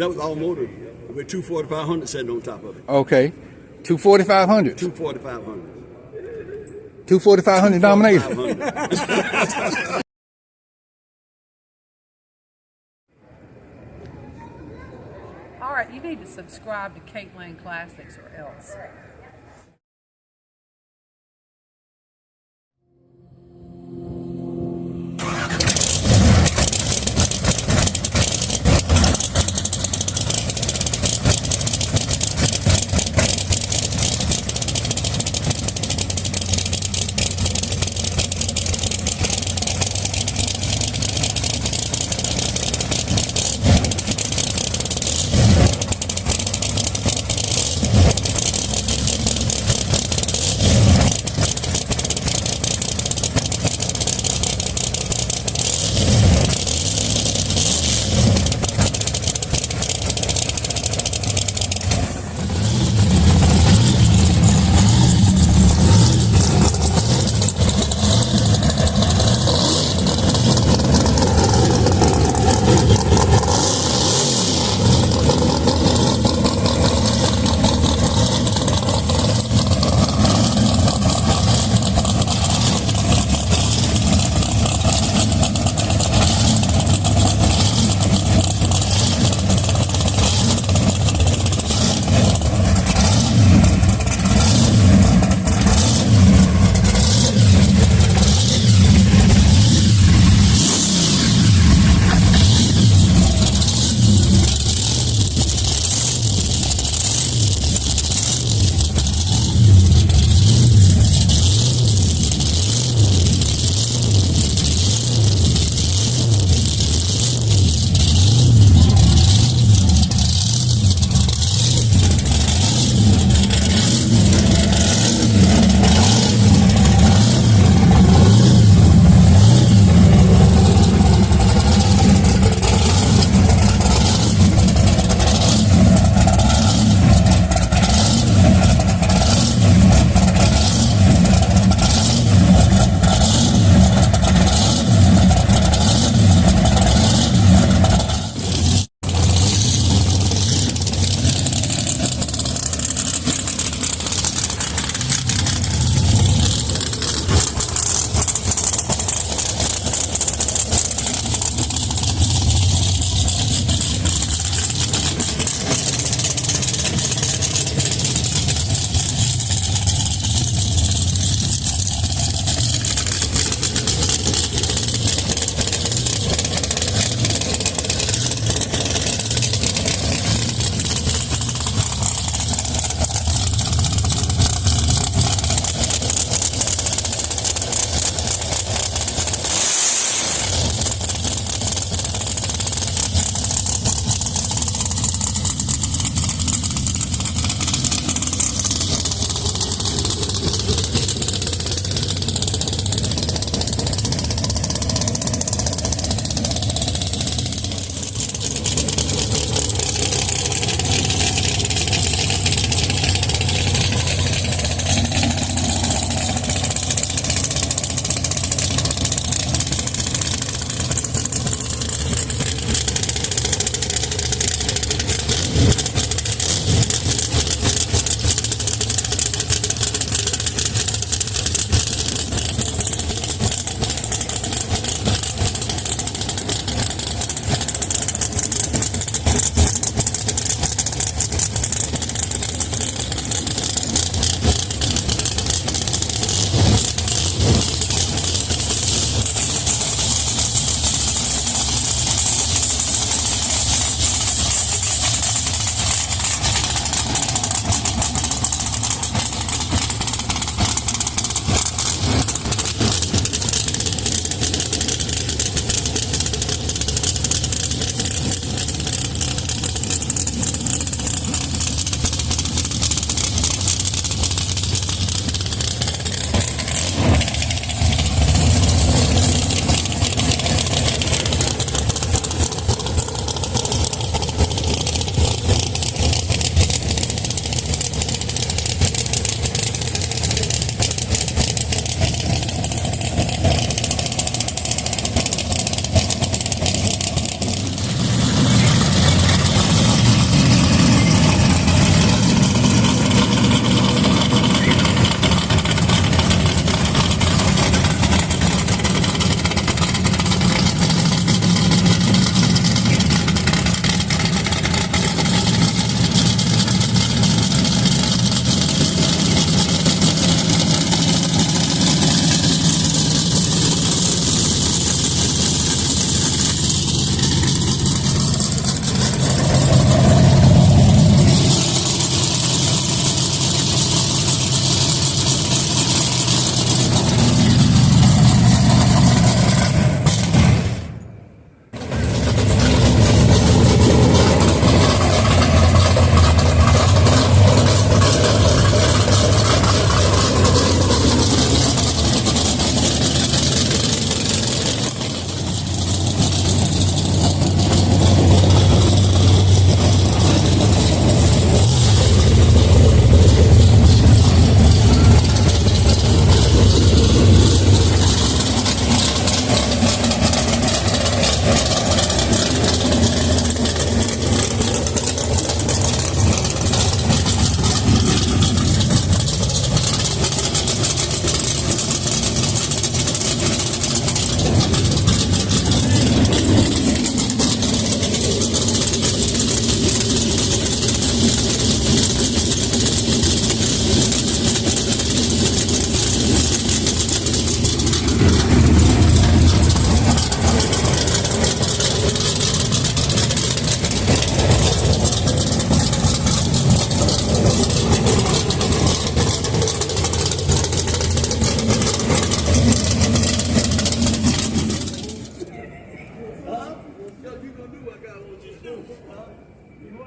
That was all motor with two 4500 sitting on top of it. Okay. Two 4500s. Two 4500. Two 4500 domination. All right, you need to subscribe to Caitlin Classics or else.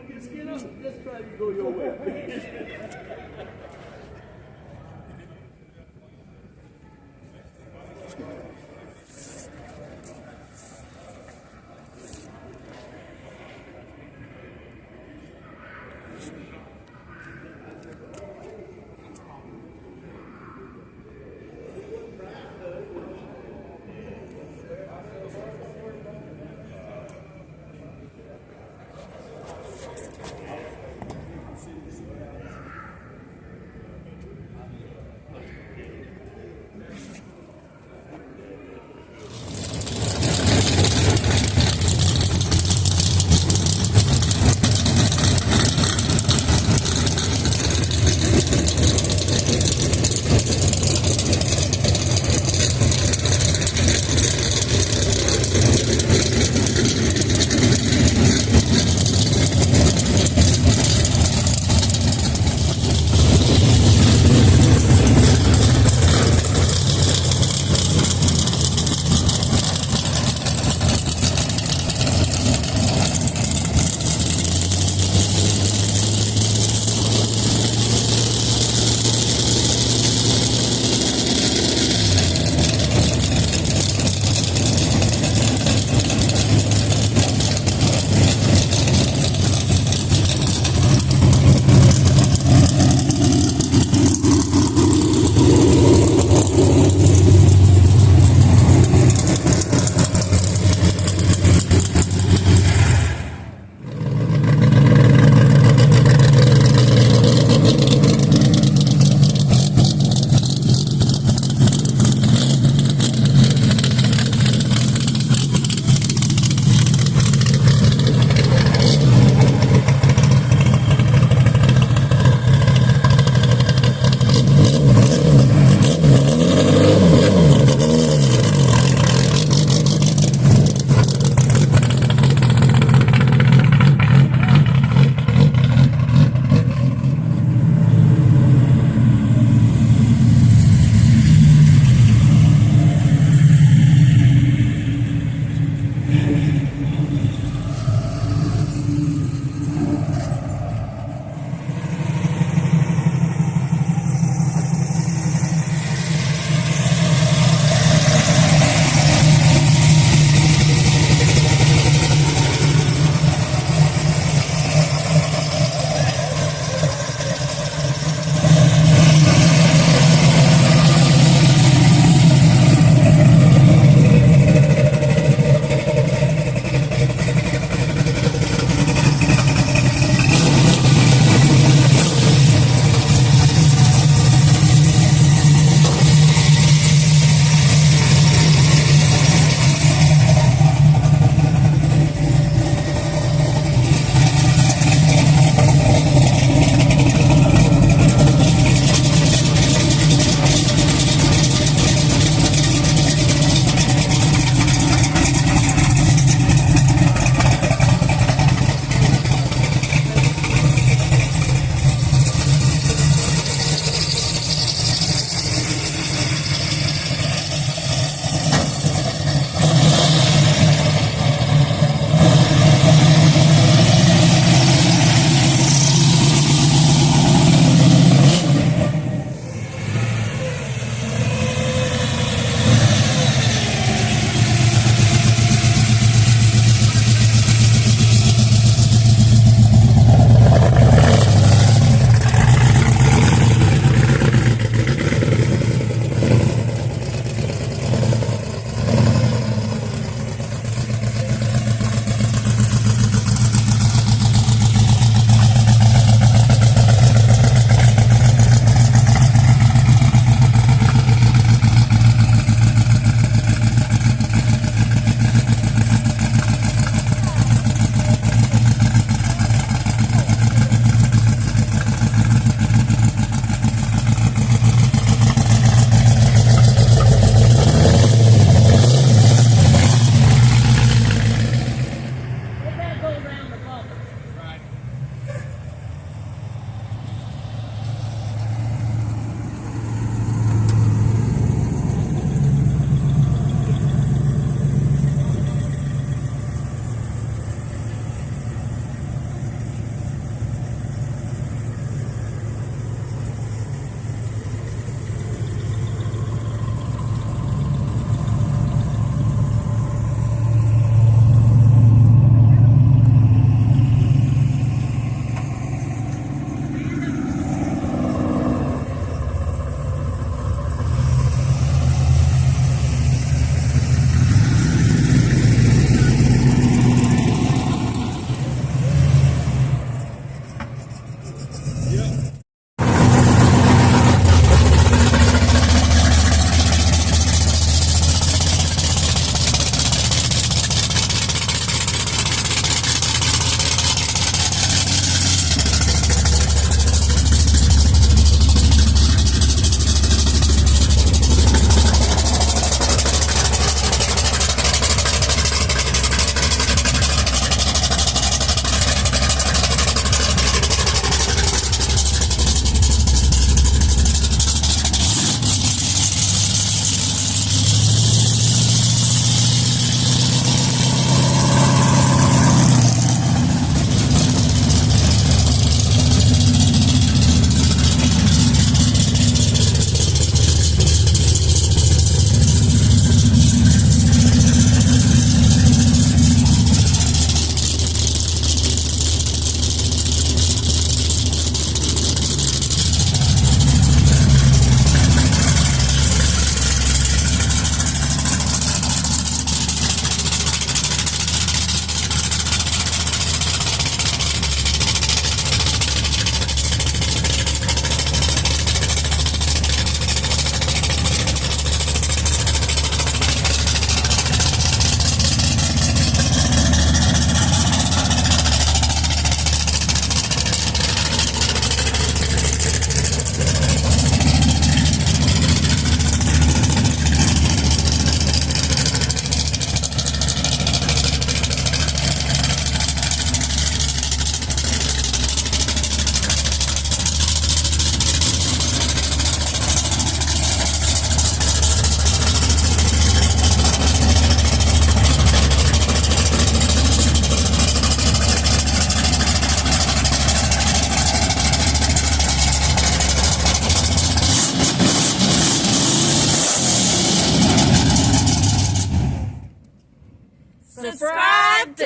want to get skin up? Just try to go your way.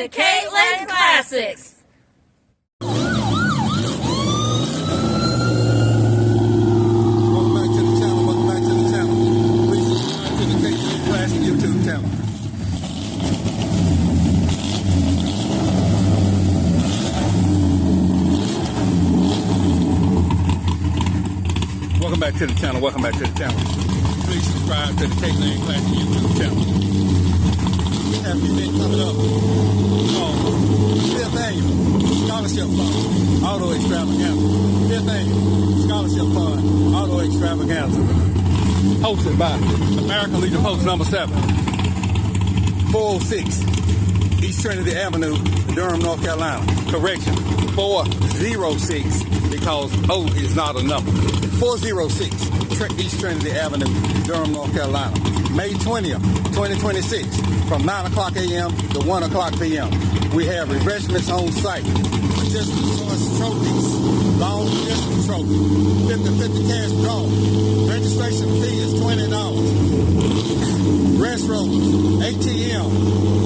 to Caitlin Classics. Welcome back to the channel. Welcome back to the channel. Please subscribe to the Caitlin Classic YouTube channel. Welcome back to the channel. Welcome back to the channel. Please subscribe to the Caitlin Classic YouTube channel. We have an event coming up called 5th Annual Scholarship Fund Auto Extravaganza. 5th Annual Scholarship Fund Auto Extravaganza. Hosted by American Legion Post number 7, 406 East Trinity Avenue, Durham, North Carolina. Correction, 406, because O is not a number. 406 East Trinity Avenue, Durham, North Carolina. May 20th, 2026, from 9 o'clock a.m. to 1 o'clock p.m. We have refreshments on site. Participant choice trophies, long distance trophy, 50-50 cash draw. Registration fee is $20. Restrooms, ATM,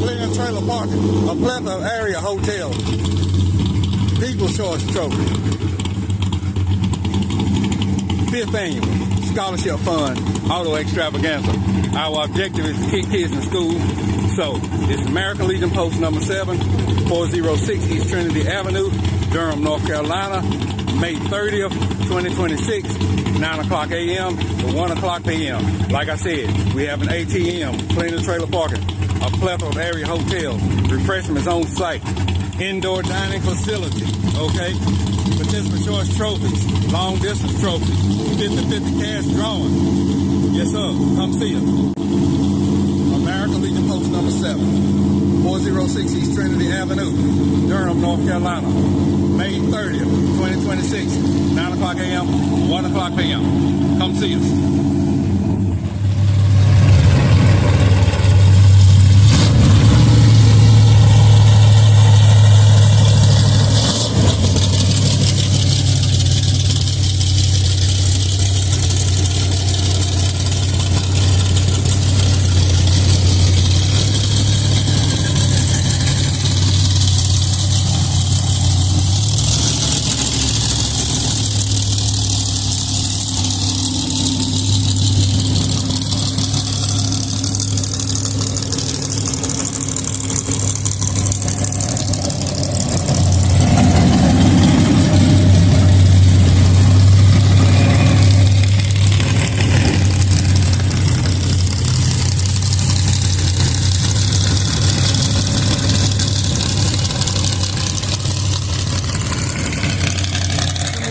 clear trailer parking, a plethora of area hotels. People's Choice Trophy. 5th Annual Scholarship Fund Auto Extravaganza. Our objective is to keep kids in school. So, it's American Legion Post number 7, 406 East Trinity Avenue, Durham, North Carolina. May 30th, 2026, 9 o'clock a.m. to 1 o'clock p.m. Like I said, we have an ATM, cleaner trailer parking, a plethora of area hotels, refreshments on site, indoor dining facility, okay? Participant choice trophies, long distance trophies, 50-50 cash drawing. Yes, sir. Come see us. American Legion Post number 7, 406 East Trinity Avenue, Durham, North Carolina. May 30th, 2026, 9 o'clock a.m., 1 o'clock p.m. Come see us.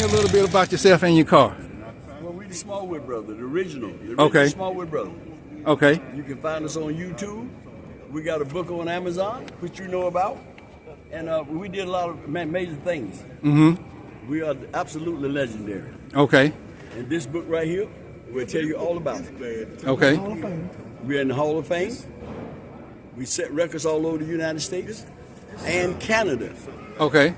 A little bit about yourself and your car. Well, we the Smallwood Brothers, the original Okay. Smallwood Brothers. Okay. You can find us on YouTube. We got a book on Amazon, which you know about. And we did a lot of major things. Mm-hmm. We are absolutely legendary. Okay. And this book right here will tell you all about it. Okay. We're in the Hall of Fame. We set records all over the United States and Canada. Okay.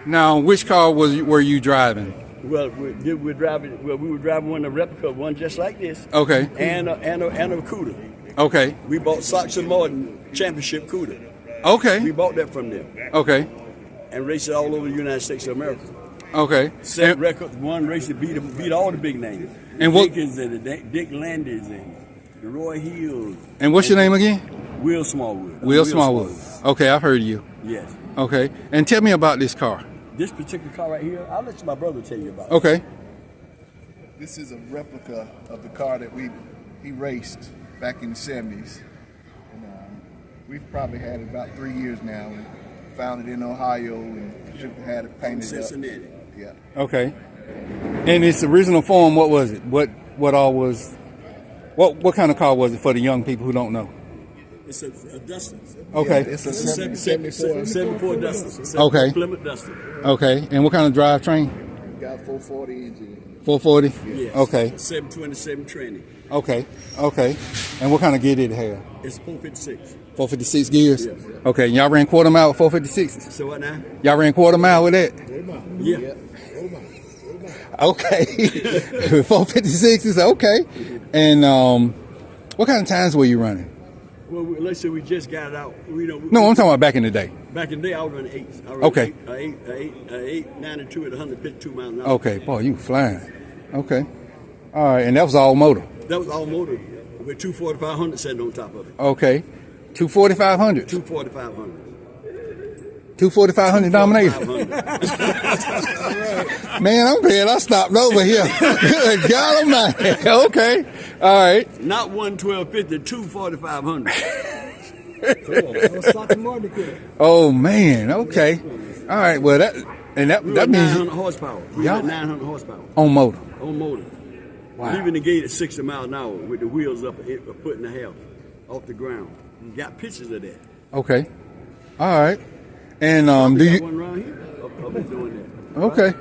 Now, which car were you driving? Well, we were driving one, a replica, one just like this. Okay. And a Cuda. Okay. We bought Sox and Martin Championship Cuda. Okay. We bought that from them. Okay. And raced it all over the United States of America. Okay. Set records, one race that beat all the big names. And what? Dickens and the Dick Landis and the Roy Hills. And what's your name again? Will Smallwood. Will Smallwood. Okay, I've heard of you. Yes. Okay. And tell me about this car. This particular car right here, I'll let my brother tell you about it. Okay. This is a replica of the car that he raced back in the 70s. And, we've probably had it about 3 years now. We found it in Ohio and had it painted Cincinnati. up. Yeah. Okay. In its original form, what was it? What kind of car was it for the young people who don't know? It's a Duster. Okay. Yeah, it's a 74. 74 Duster. Okay. Plymouth Duster. Okay. And what kind of drivetrain? Got 440 engine. 440? Yes. Okay. 727 training. Okay. Okay. And what kind of gear did it have? It's 456. 456 gears? Yes. Okay. And y'all ran quarter mile with 456? So what now? Y'all ran quarter mile with that? Yeah. Okay. 456 is okay. And what kind of times were you running? Well, let's say we just got it out. No, I'm talking about back in the day. Back in the day, I was running 8s. I Okay. 892 at 152 miles an hour. Okay, boy, you flying. Okay. All right, and that was all motor. That was all motor with 24500 sitting on top of it. Okay. 24500. 24500. 24500 domination. Man, I'm glad I stopped over here. God almighty. Okay. All right. Not 11250, 24500. Oh man. Okay. All right. Well, that We were means 900 horsepower. We Yeah. had 900 horsepower on motor. on motor. Wow. Leaving the gate at 60 miles an hour with the wheels up a foot and a half off the ground. Got pictures of that. Okay. All right. And We do got you? one around here of us doing that. Okay.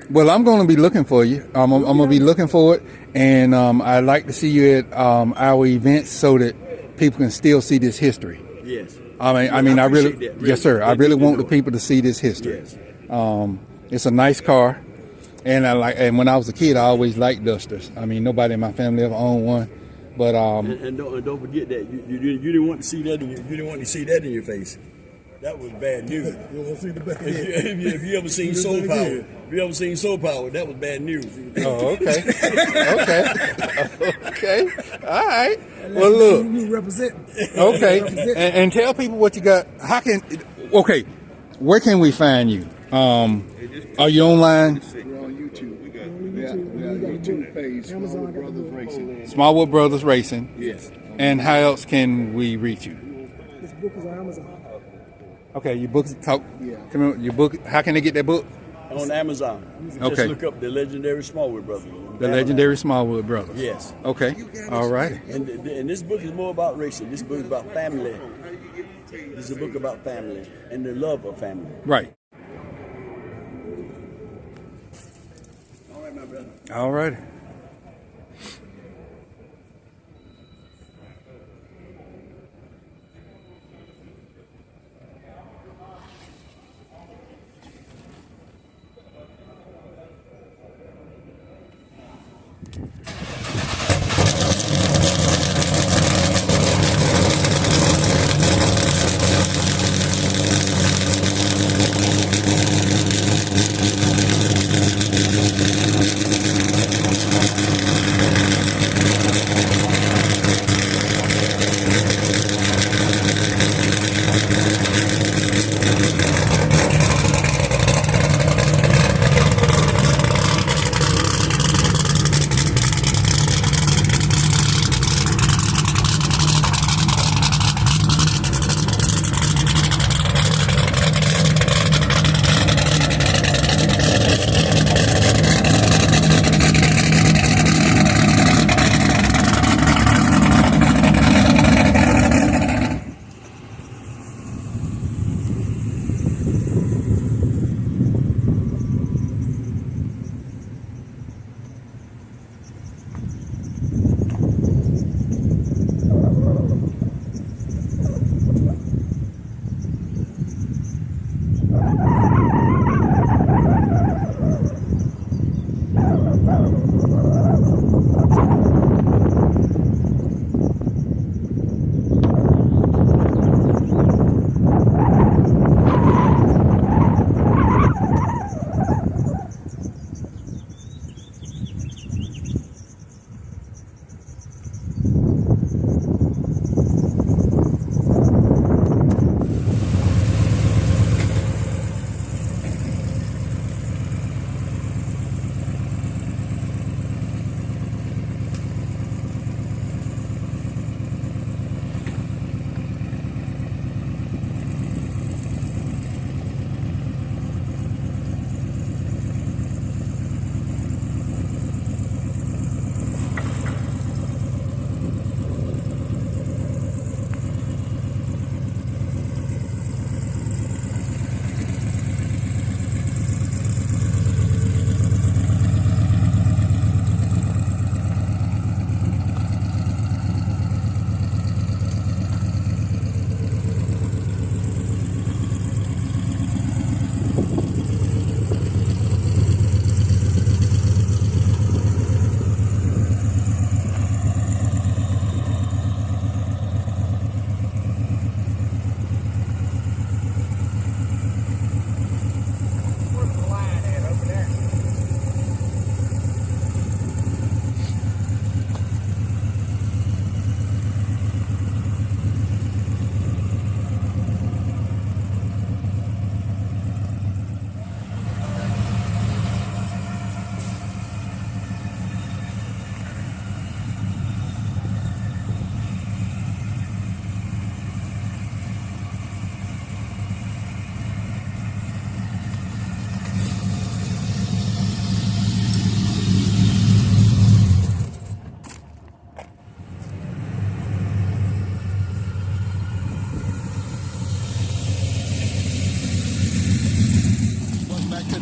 Well, I'm going to be looking for you. I'm going to be looking for it, and I'd like to see you at our events so that people can still see this history. Yes. I appreciate really, that, yes, sir. I They really need to want the know it. people to see this history. Yes. It's a nice car, and and when I was a kid, I always liked Dusters. I mean, nobody in my family ever owned one, but And don't forget that you didn't want to see that. You didn't want to see that in your face. That was bad news. You want to see the back If you ever seen Soul Power, that was bad news. oh, okay, okay, all right. Well, look, You represent. okay, and tell people what you got. Where can we find you? Are you online? We're on YouTube. We got a YouTube page, Smallwood Brothers Racing. Smallwood Brothers Racing. Yes. And how else can we reach you? This book is on Amazon. Okay, your book talk. Yeah. Come on, your book. How can they get that book? On Amazon. Okay. Just look up the legendary Smallwood Brothers. The legendary Smallwood Brothers. Yes. Okay. All right. And this book is more about racing. This book is about family. This is a book about family and the love of family. Right. All right, my brother. All right.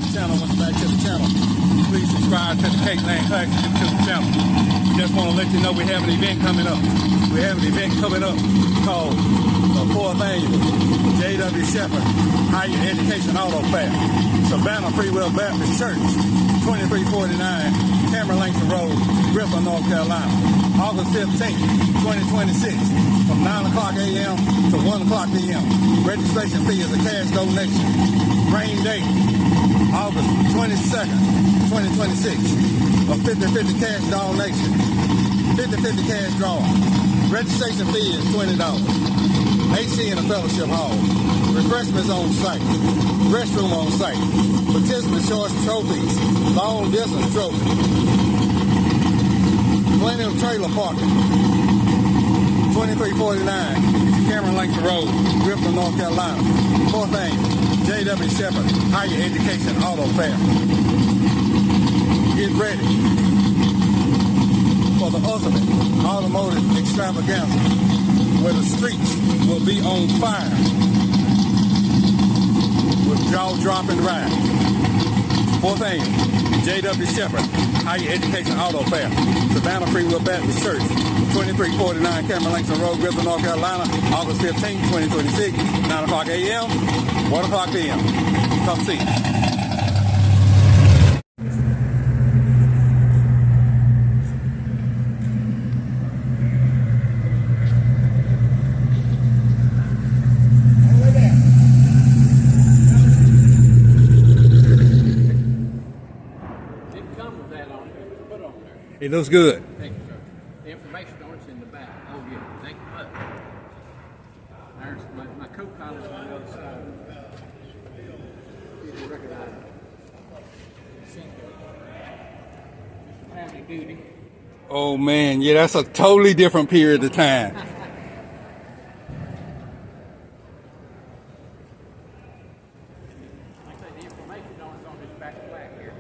the channel, welcome back to the channel. Please subscribe to the Kate Lane Classics YouTube channel. We just want to let you know we have an event coming up. We have an event coming up called the 4th Annual J.W. Shepherd Higher Education Auto Fair. Savannah Free Will Baptist Church, 2349 Cameron Langston Road, Greensboro, North Carolina. August 15th, 2026, from 9 o'clock a.m. to 1 o'clock p.m. Registration fee is a cash donation. Rain date, August 22nd, 2026. A 50-50 cash donation. 50-50 cash draw. Registration fee is $20. AC in the fellowship hall. Refreshments on site. Restroom on site. Participant choice trophies. Long distance trophy. Plenty of trailer parking. 2349 Cameron Langston Road, Greensboro, North Carolina. 4th Annual J.W. Shepherd Higher Education Auto Fair. Get ready for the ultimate automotive extravaganza, where the streets will be on fire with jaw-dropping rides. 4th Annual J.W. Shepherd Higher Education Auto Fair, Savannah Free Will Baptist Church, 2349 Cameron Langston Road, Greensboro, North Carolina, August 15, 2026, 9 o'clock a.m., 1 o'clock p.m. Come see. It looks good. Thank you, sir. The information on it's in the back. Oh, yeah. Thank you much. There's my co-pilot's on the other side. If you recognize it. Mr. Family Duty. Oh, man. Yeah, that's a totally different period of time. Like I said, the information on it's on this back plaque here.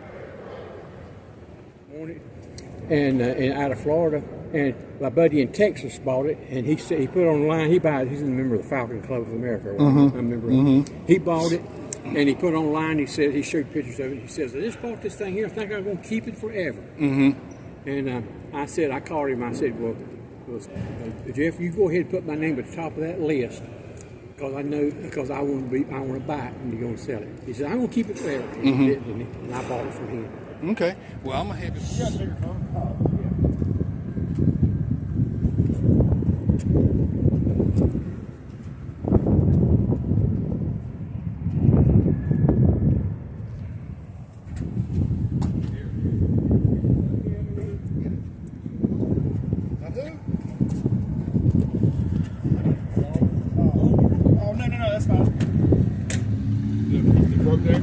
And out of Florida, and my buddy in Texas bought it, and he said he put it online. He's a member of the Falcon Club of America. I'm a member of it. He bought it, and he put it online. He said he showed pictures of it. He says, "I just bought this thing here. I think I'm going to keep it forever." And I called him. I said, "Well, Jeff, you go ahead and put my name at the top of that list, because I want to buy it and you're going to sell it." He said, "I'm going to keep it forever," and he did, and I bought it from him. Okay. Well, I'm going to have it. Oh, no, that's fine. You broke there?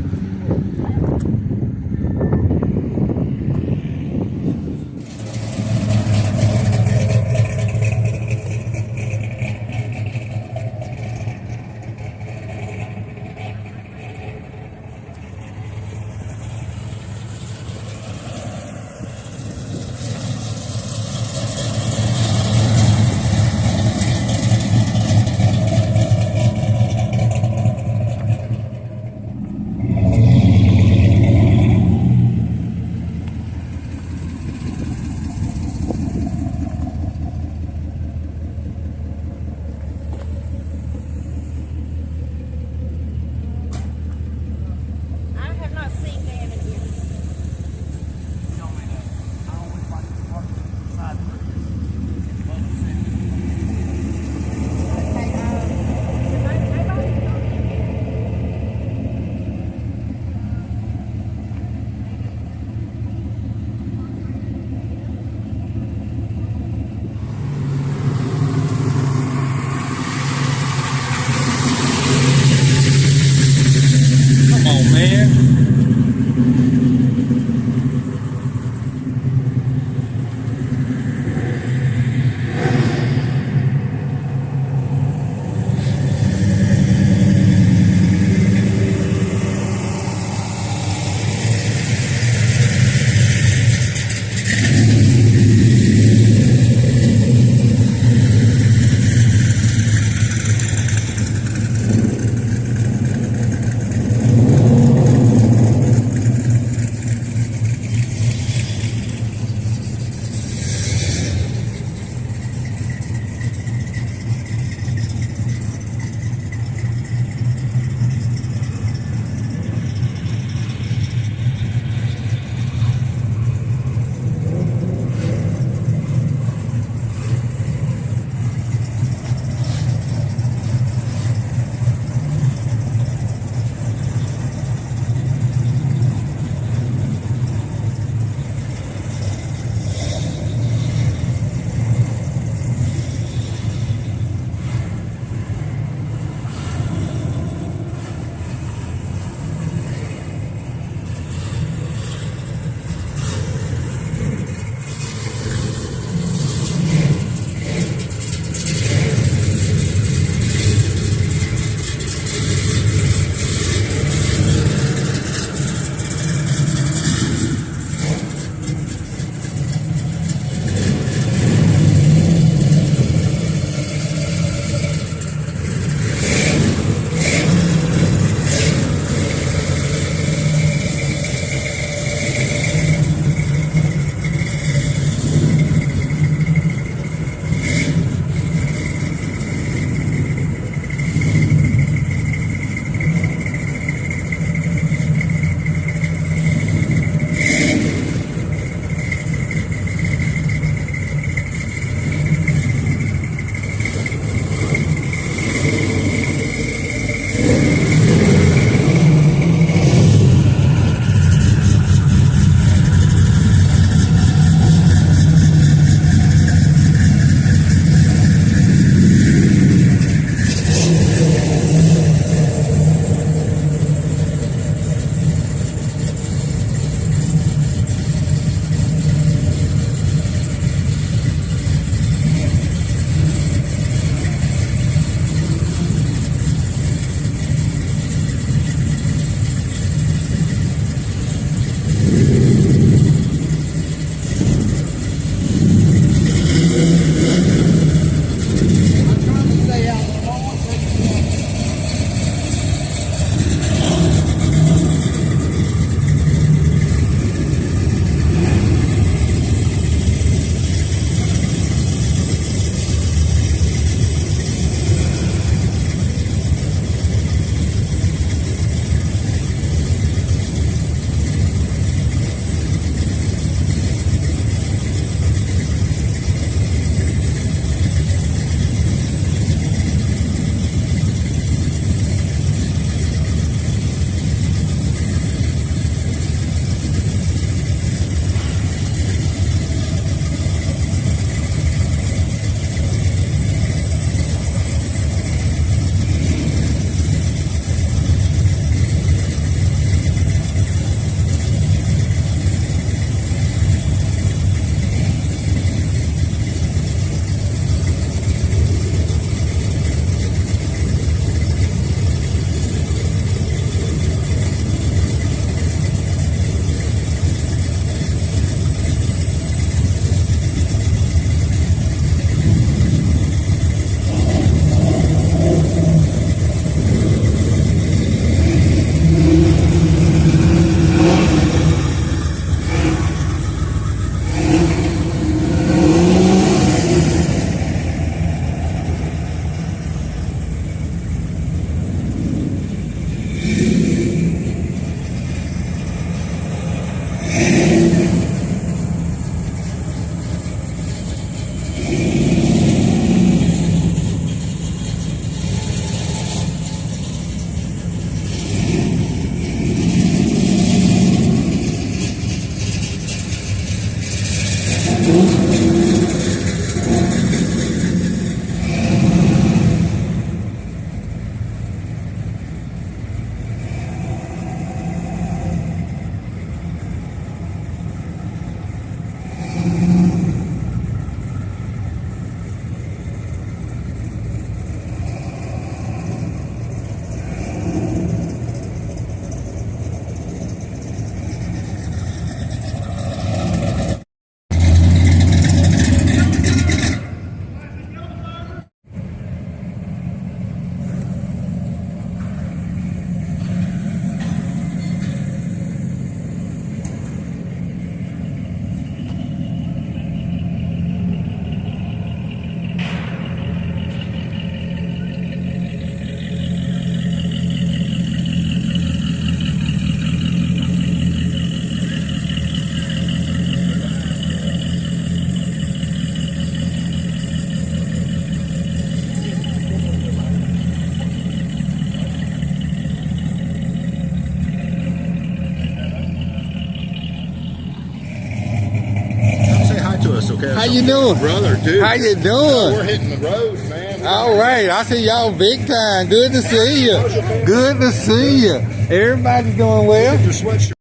How you doing? Brother, dude. How you doing? We're hitting the road, man. All right, I see y'all big time. Good to see you. Good to see you. Everybody's doing well. Your sweatshirt.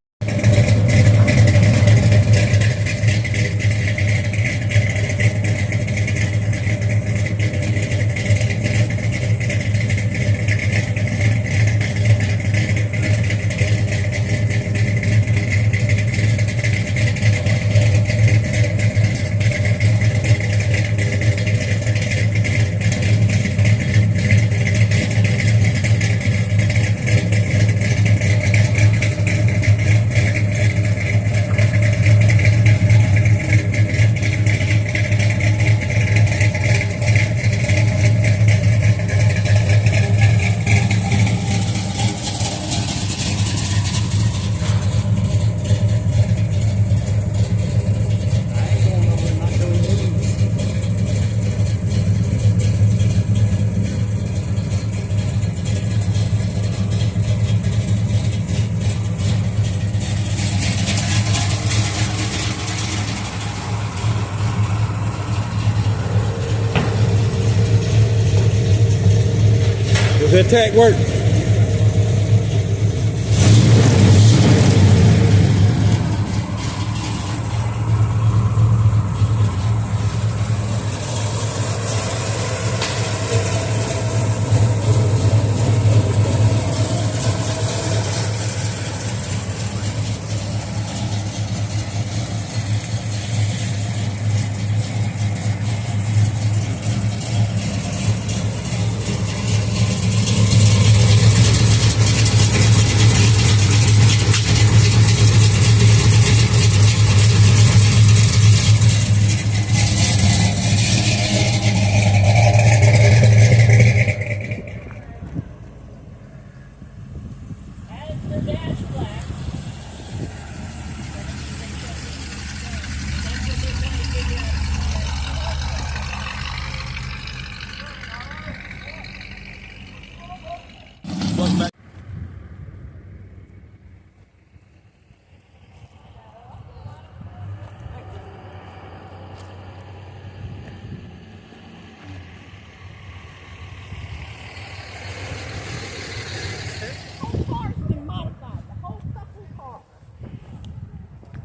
Does that tag work?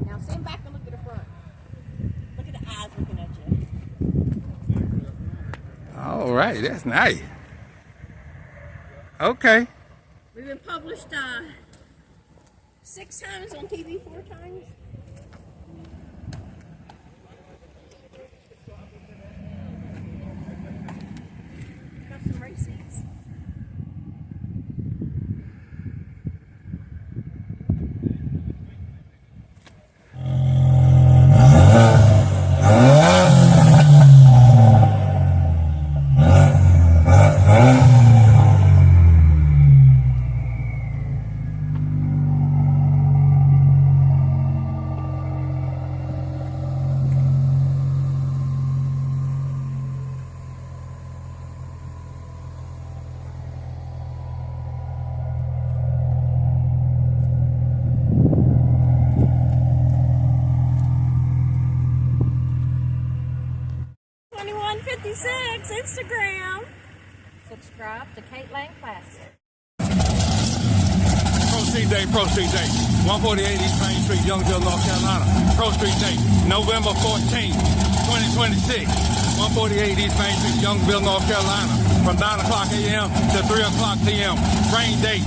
Now stand back and look at the front. Look at the eyes looking at you. All right, that's nice. Okay. We've been published 6 times on TV, 4 times. Got some race seats. Instagram. Subscribe to Kate Lane Classic. Pro Street Day, Pro Street Day. 148 East Main Street, Youngsville, North Carolina. Pro Street Day, November 14th, 2026. 148 East Main Street, Youngsville, North Carolina. From 9 o'clock a.m. to 3 o'clock p.m. Rain date,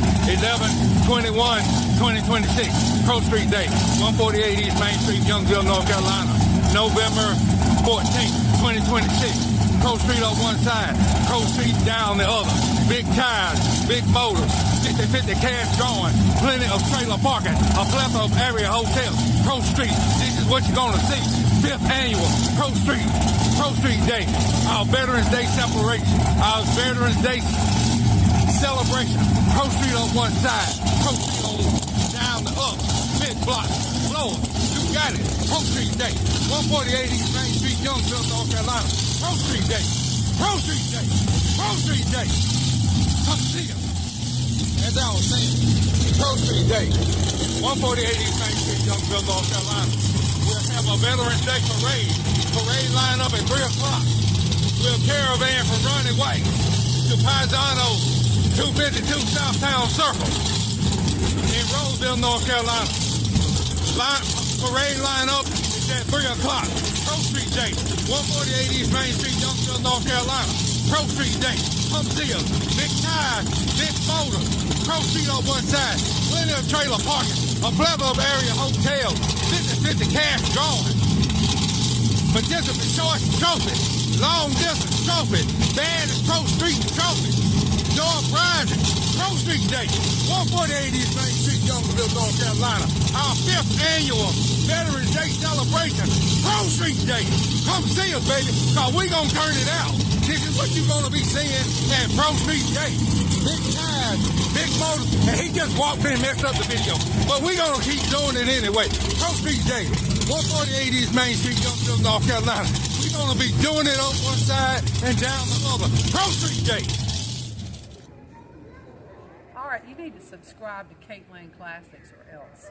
11/21/2026. Pro Street Day, 148 East Main Street, Youngsville, North Carolina. November 14th, 2026. Pro Street on one side, Pro Street down the other. Big tires, big motors, 50/50 cash drawing, plenty of trailer parking, a plethora of area hotels. Pro Street, this is what you're gonna see. 5th annual Pro Street Day, our Veterans Day celebration, our Veterans Day celebration. Pro Street on one side, Pro Street on down the other. Mid-block, Florida, you got it. Pro Street Day, 148 East Main Street, Youngsville, North Carolina. Pro Street Day, Pro Street Day, Pro Street Day. Come see us. As I was saying, Pro Street Day, 148 East Main Street, Youngsville, North Carolina. We'll have a Veterans Day parade. Parade line up at 3 o'clock. We'll caravan from Ronnie White to Paisano 252 Southtown Circle in Roseville, North Carolina. Parade line up is at 3 o'clock. Pro Street Day, 148 East Main Street, Youngsville, North Carolina. Pro Street Day, come see us. Big tires, big motors. Pro Street on one side, plenty of trailer parking, a plethora of area hotels, 50-50 cash drawing. Participant choice trophy, long distance trophy, baddest Pro Street trophy. Door Rising, Pro Street Day, 148 East Main Street, Youngsville, North Carolina. Our 5th annual Veterans Day celebration, Pro Street Day. Come see us, baby, because we going to turn it out. This is what you're going to be seeing at Pro Street Day. Big tires, big motors, and he just walked in and messed up the video. But we're going to keep doing it anyway. Pro Street Day, 148 East Main Street, Youngsville, North Carolina. We're going to be doing it on one side and down the other. Pro Street Day. All right, you need to subscribe to Kate Lane Classics or else.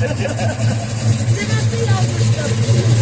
see all this stuff.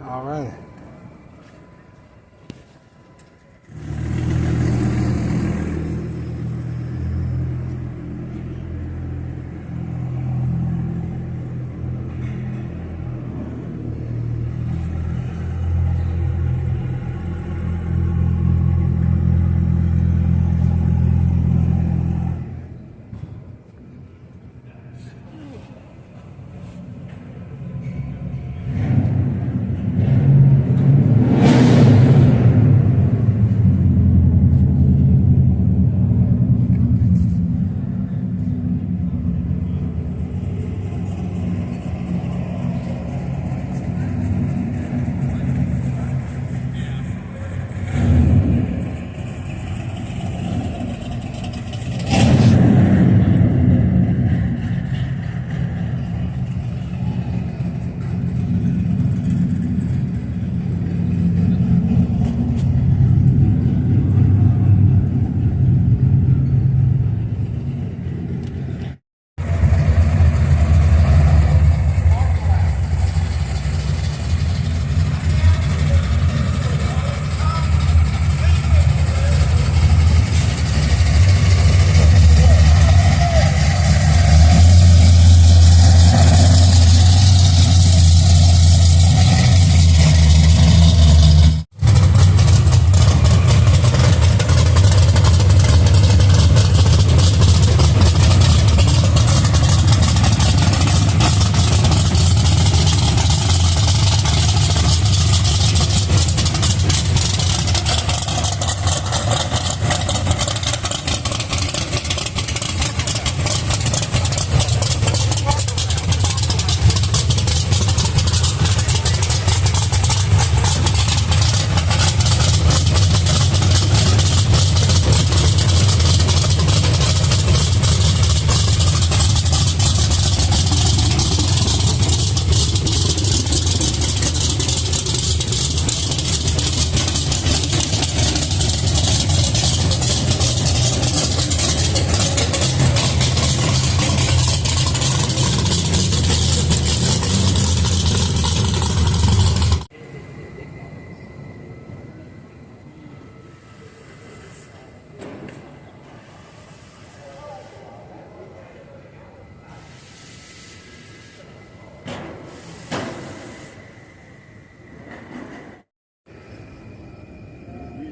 All right.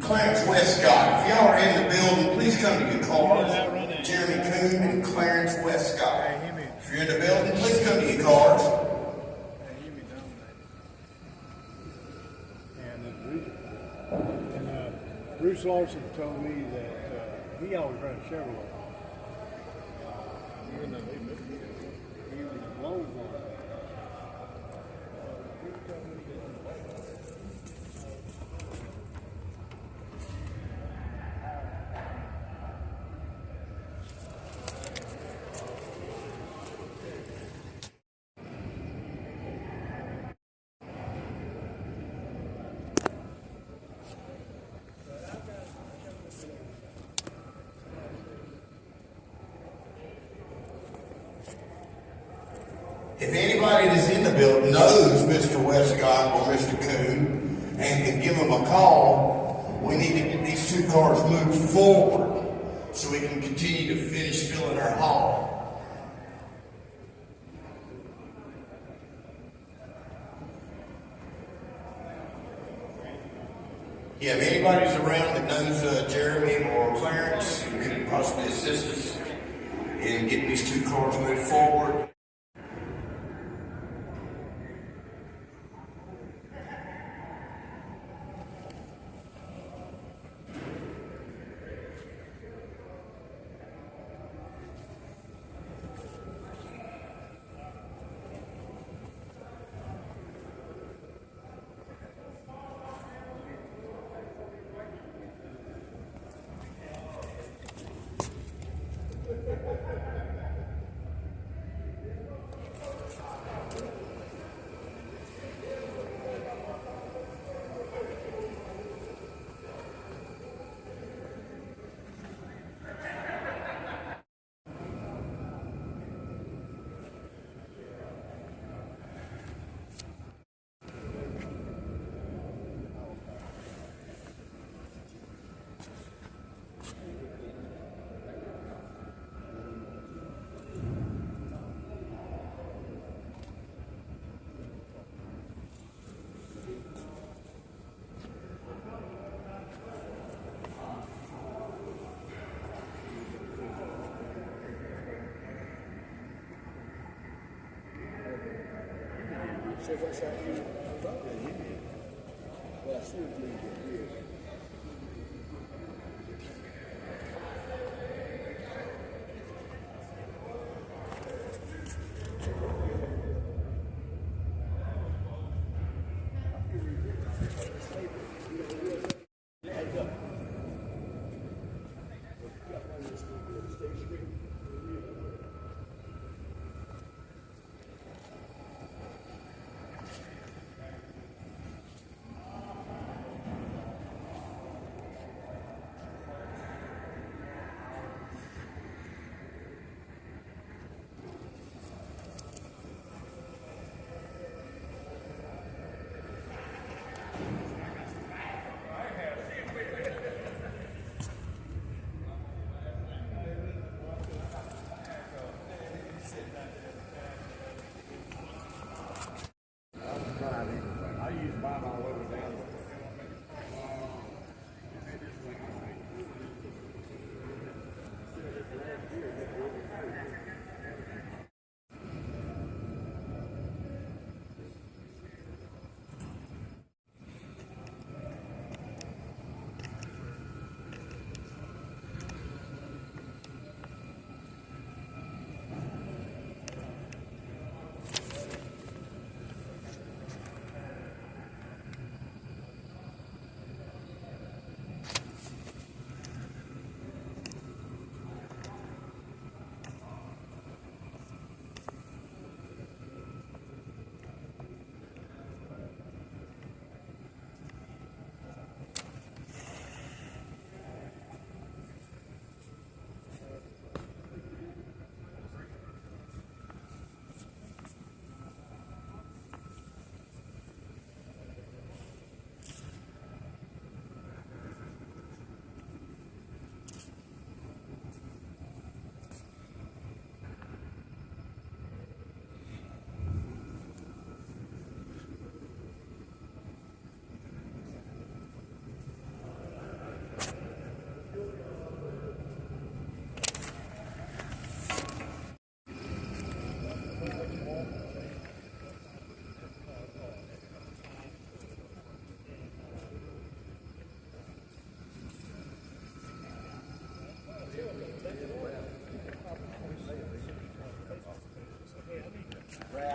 Clarence Westcott. If y'all are in the building, please come to your cars. Jeremy Coon and Clarence Westcott. If you're in the building, please come to your cars. Bruce Lawson told me that he always ran a Chevrolet. Even though he was a long one. If anybody that's in the building knows Mr. Westcott or Mr. Coon and can give them a call, we need to get these two cars moved forward so we can continue to finish filling our hall. Yeah, if anybody's around that knows Jeremy or Clarence who could possibly assist us in getting these two cars moved forward.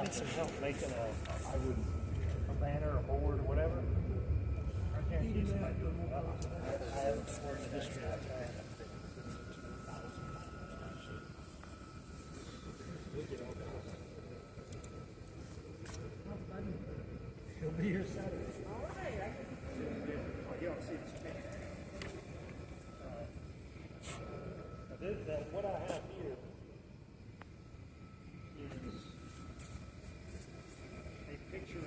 Need some help making a banner, a board, or whatever. I guarantee somebody will. I haven't worked in the history of time. He'll be here Saturday. All right. You don't see this picture. What I have here is a picture of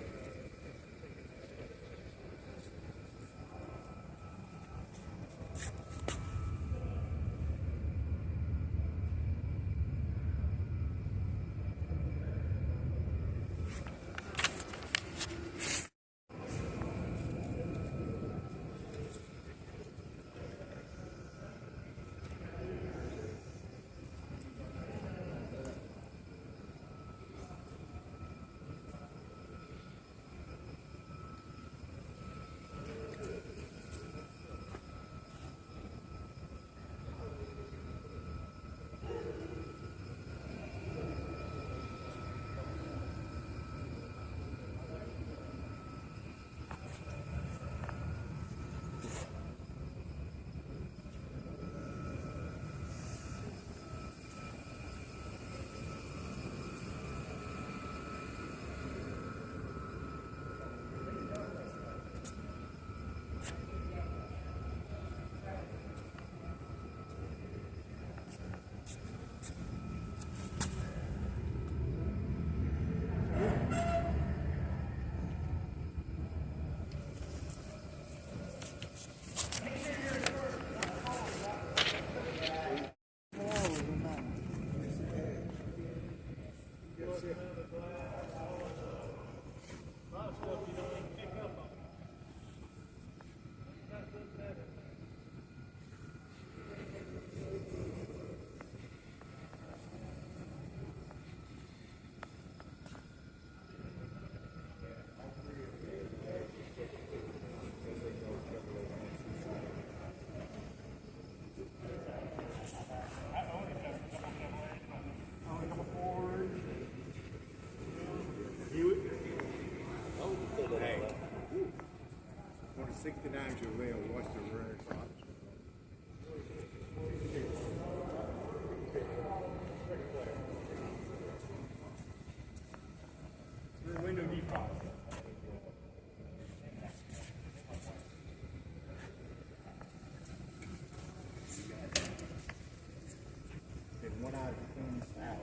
69 Joel, what's the rare spot? Window defrost. One out of 10,000.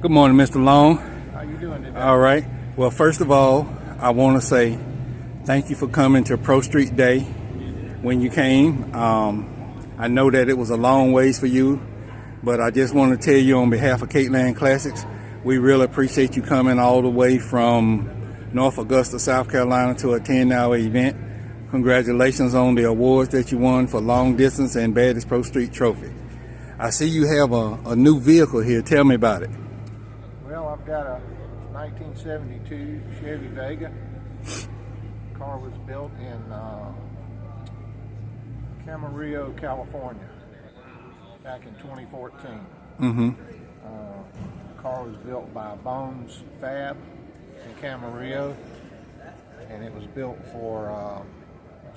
Good morning, Mr. Long. How you doing today? All right. Well, first of all, I want to say thank you for coming to Pro Street Day when you came. I know that it was a long ways for you, but I just want to tell you on behalf of Caitland Classics, we really appreciate you coming all the way from North Augusta, South Carolina to attend our event. Congratulations on the awards that you won for long distance and baddest Pro Street trophy. I see you have a new vehicle here. Tell me about it. Well, I've got a 1972 Chevy Vega. The car was built in Camarillo, California, back in 2014. The car was built by Bones Fab in Camarillo, and it was built for a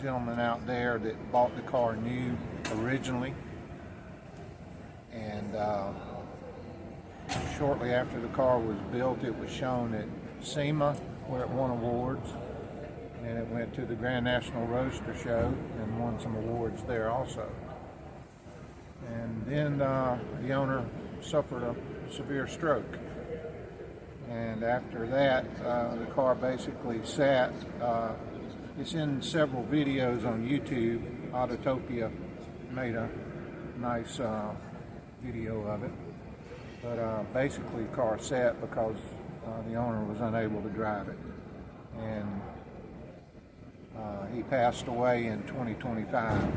gentleman out there that bought the car new originally. And shortly after the car was built, it was shown at SEMA, where it won awards. And it went to the Grand National Roadster Show and won some awards there also. And then the owner suffered a severe stroke. And after that, the car basically sat. It's in several videos on YouTube. Autotopia made a nice video of it. But basically the car sat because the owner was unable to drive it. And he passed away in 2025.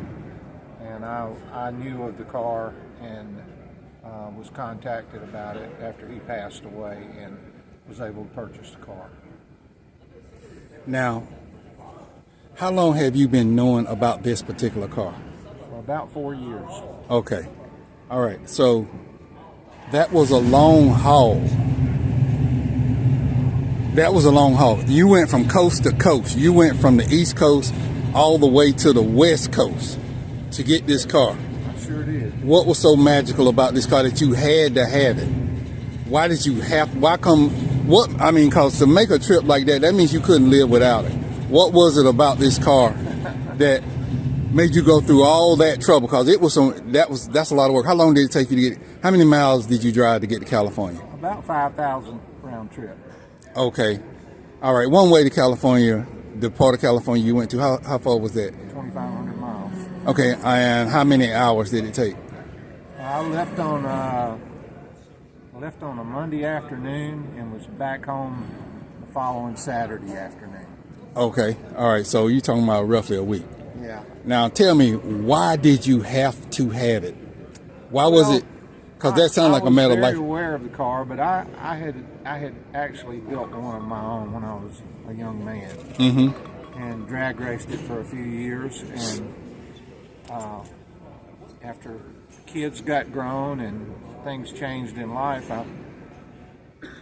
And I knew of the car and was contacted about it after he passed away and was able to purchase the car. Now, how long have you been knowing about this particular car? For about 4 years. Okay. All right. So that was a long haul. That was a long haul. You went from coast to coast. You went from the East Coast all the way to the West Coast to get this car. I sure did. What was so magical about this car that you had to have it? Why did you have, why come, what, I mean, because to make a trip like that, that means you couldn't live without it. What was it about this car that made you go through all that trouble? Because it was that's a lot of work. How long did it take you to get, how many miles did you drive to get to California? About 5,000 round trip. Okay. All right. One way to California the part of California you went to, how far was that? 2,500 miles. Okay, and how many hours did it take? I left on a Monday afternoon and was back home the following Saturday afternoon. Okay, all right, so you're talking about roughly a week. Yeah. Now tell me, why did you have to have it? Why was it? Because that sounds like a matter of life. I was very aware of the car, but I had actually built one of my own when I was a young man, and drag raced it for a few years. And after kids got grown and things changed in life, I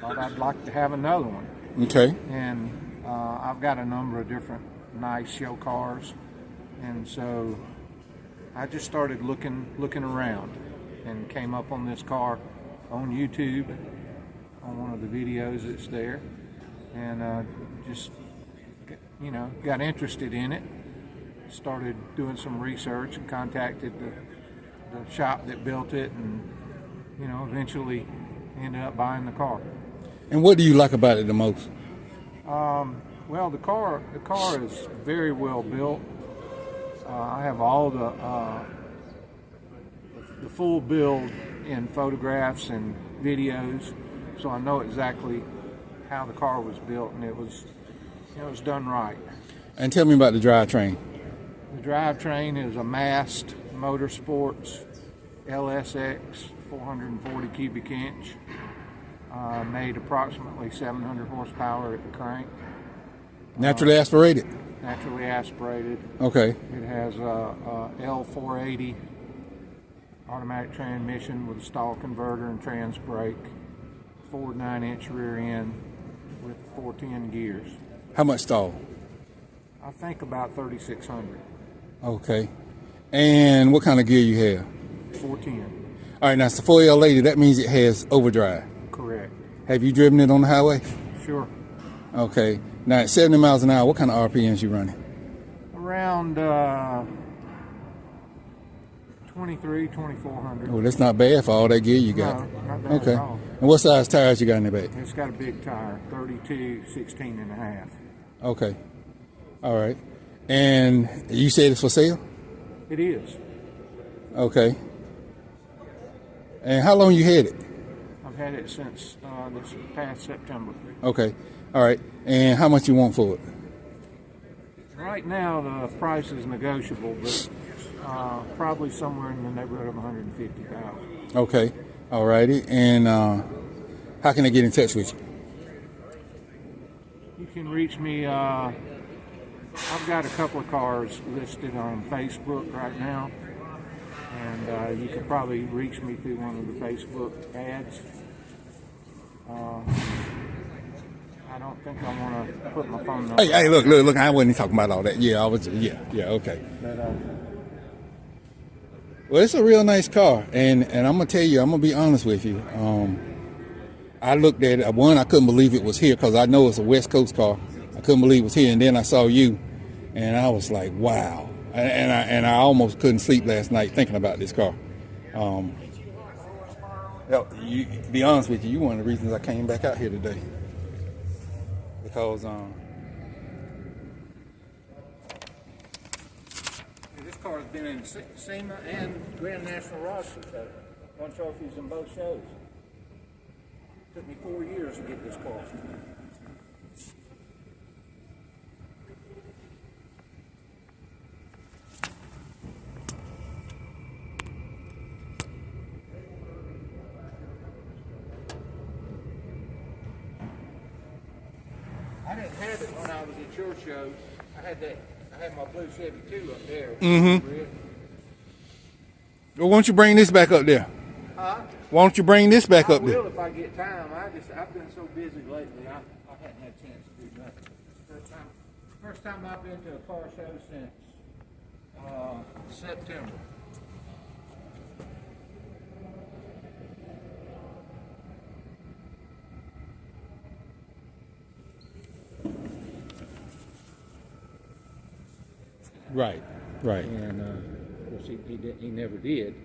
thought I'd like to have another one. Okay. And I've got a number of different nice show cars, and so I just started looking around and came up on this car on YouTube on one of the videos that's there, and just got interested in it. Started doing some research and contacted the shop that built it, and eventually ended up buying the car. And what do you like about it the most? Well, the car is very well built. I have all the full build in photographs and videos, so I know exactly how the car was built, and it was done right. And tell me about the drivetrain. The drivetrain is a Mast Motorsports LSX 440 cubic inch, made approximately 700 horsepower at the crank. Naturally aspirated? Naturally aspirated. Okay. It has a L480 automatic transmission with a stall converter and trans brake, forward 9-inch rear end with 410 gears. How much stall? I think about 3,600. Okay. And what kind of gear you have? 410. All right, now it's the 4L80. That means it has overdrive. Correct. Have you driven it on the highway? Sure. Okay. Now at 70 miles an hour, what kind of RPMs you running? Around 2,400. Oh, that's not bad for all that gear you got. No, not bad okay. at all. And what size tires you got in the back? It's got a big tire, 32, 16 and a half. Okay. All right. And you said it's for sale? It is. Okay. And how long you had it? I've had it since this past September. Okay. All right. And how much you want for it? Right now the price is negotiable, but probably somewhere in the neighborhood of $150,000. Okay. All righty. And how can I get in touch with you? You can reach me. I've got a couple of cars listed on Facebook right now, and you can probably reach me through one of the Facebook ads. I don't think I want to put my phone number. Hey, look! I wasn't talking about all that. Yeah, I was. Yeah, okay. But, well, it's a real nice car, and I'm gonna tell you, I'm gonna be honest with you. I looked at it. One, I couldn't believe it was here because I know it's a West Coast car. I couldn't believe it was here, and then I saw you, and I was like, wow. And I almost couldn't sleep last night thinking about this car. To be honest with you, you're one of the reasons I came back out here today. Because this car has been in SEMA and Grand National Roster show. Won trophies in both shows. Took me 4 years to get this car. I didn't have it when I was at your show. I had my blue Chevy 2 up there. Well, why don't you bring this back up there? Huh? Why don't you bring this back up there? I will if I get time. I've been so busy lately. I hadn't had a chance to do nothing. First time I've been to a car show since September. Right. And of course he never did.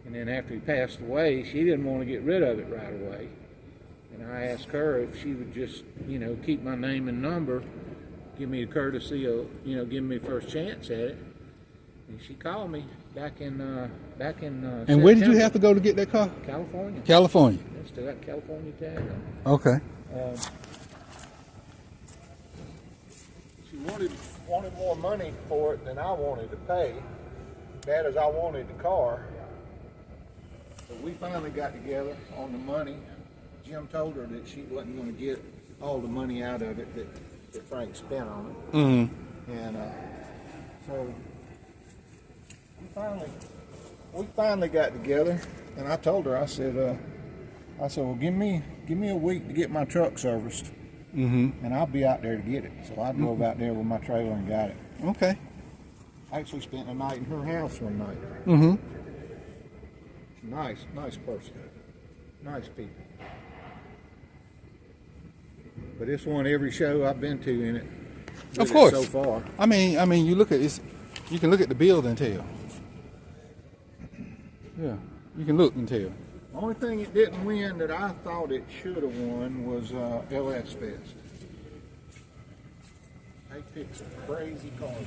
And then after he passed away, she didn't want to get rid of it right away. And I asked her if she would just, keep my name and number, give me the courtesy of, giving me first chance at it. And she called me back in And where did you have to go to get that car? California. California. I still got California tag on. Okay. She wanted more money for it than I wanted to pay. Bad as I wanted the car. But we finally got together on the money. Jim told her that she wasn't going to get all the money out of it that Frank spent on it. Mm-hmm. And so we finally got together, and I told her, I said, well, give me a week to get my truck serviced, and I'll be out there to get it. So I drove out there with my trailer and got it. Okay. I actually spent the night in her house one night. Mm-hmm. Nice person, nice people. But it's won every show I've been to in it. Of course. So far. I mean, you look at this. You can look at the build and tell. Yeah, you can look and tell. The only thing it didn't win that I thought it should have won was LS Fest. They picked some crazy cars.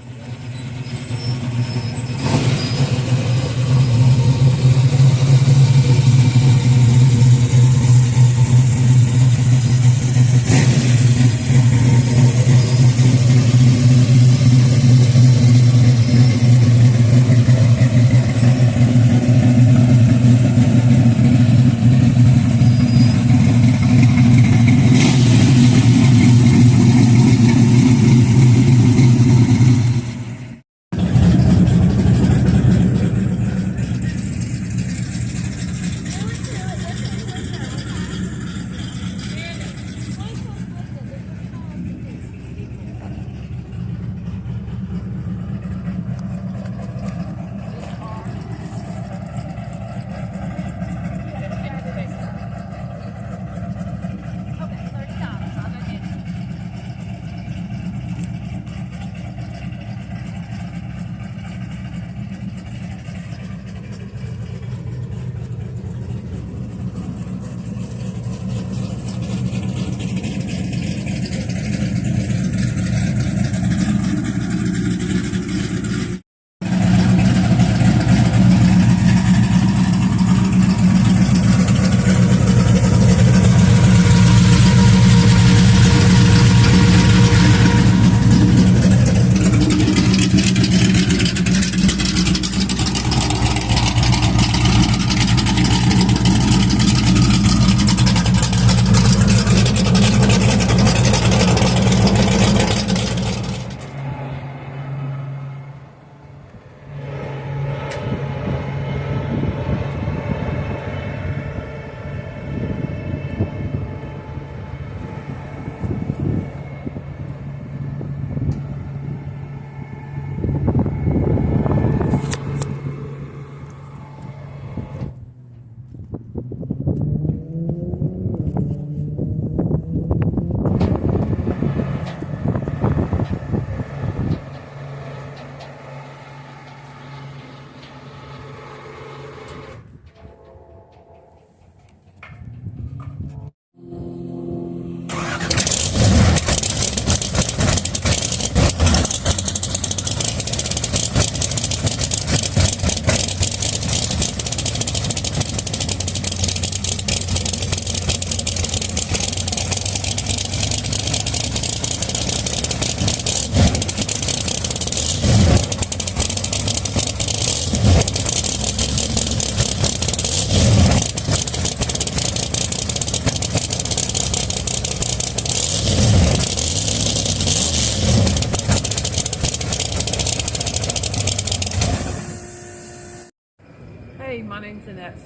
Hey, my name's Annette.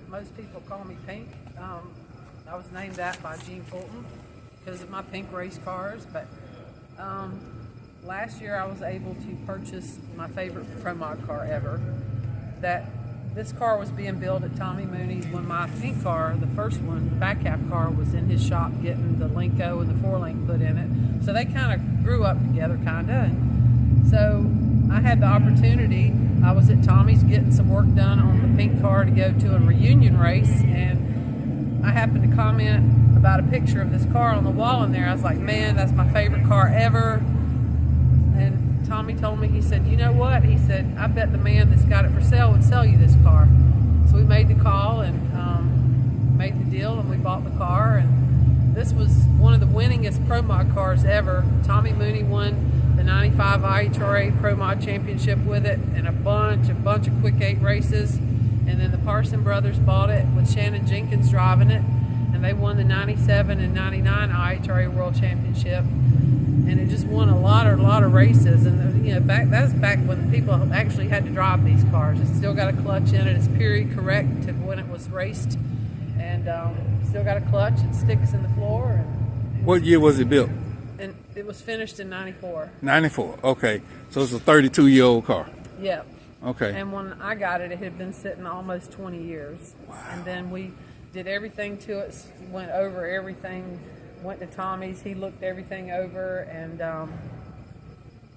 Most people call me Pink. I was named that by Gene Fulton because of my pink race cars. But last year I was able to purchase my favorite Pro Mod car ever. This car was being built at Tommy Mooney's when my pink car, the first one, back half car, was in his shop getting the Linko and the 4-link put in it. So they kind of grew up together, kind of. And so I had the opportunity. I was at Tommy's getting some work done on the pink car to go to a reunion race, and I happened to comment about a picture of this car on the wall in there. I was like, man, that's my favorite car ever. Tommy told me, he said, you know what? He said, I bet the man that's got it for sale would sell you this car. So we made the call and made the deal, and we bought the car. And this was one of the winningest Pro Mod cars ever. Tommy Mooney won the 95 IHRA Pro Mod Championship with it, and a bunch of Quick 8 races. And then the Parson brothers bought it with Shannon Jenkins driving it, and they won the 97 and 99 IHRA World Championship. And it just won a lot of races. And you know, that was back when people actually had to drive these cars. It's still got a clutch in it. It's period correct to when it was raced, and still got a clutch. It sticks in the floor. And What year was it built? And it was finished in 94. 94. Okay, so it's a 32-year-old car. Yep. Okay. And when I got it, it had been sitting almost 20 years. Wow. And then we did everything to it, went over everything, went to Tommy's, he looked everything over, and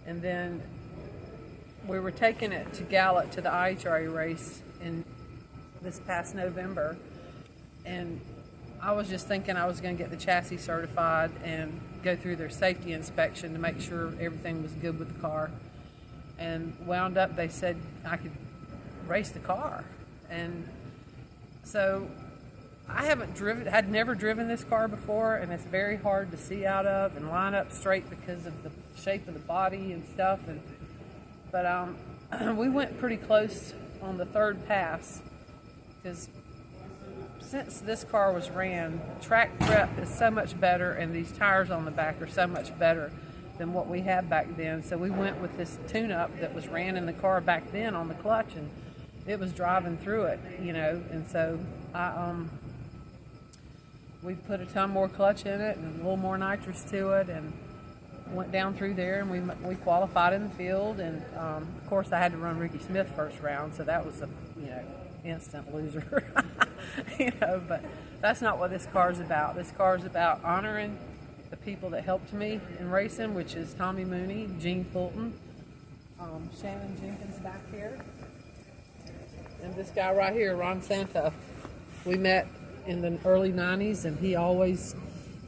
then we were taking it to Gallup to the IHRA race in this past November, and I was just thinking I was going to get the chassis certified and go through their safety inspection to make sure everything was good with the car. And wound up, they said I could race the car. And so I had never driven this car before, and it's very hard to see out of and line up straight because of the shape of the body and stuff. But we went pretty close on the third pass, because since this car was ran, track prep is so much better, and these tires on the back are so much better than what we had back then. So we went with this tune-up that was ran in the car back then on the clutch, and it was driving through it, you know. And so we put a ton more clutch in it and a little more nitrous to it, and went down through there, and we qualified in the field. And of course I had to run Ricky Smith first round, so that was a instant loser. But that's not what this car is about. This car is about honoring the people that helped me in racing, which is Tommy Mooney, Gene Fulton, Shannon Jenkins back here, and this guy right here, Ron Santa. We met in the early 90s, and he always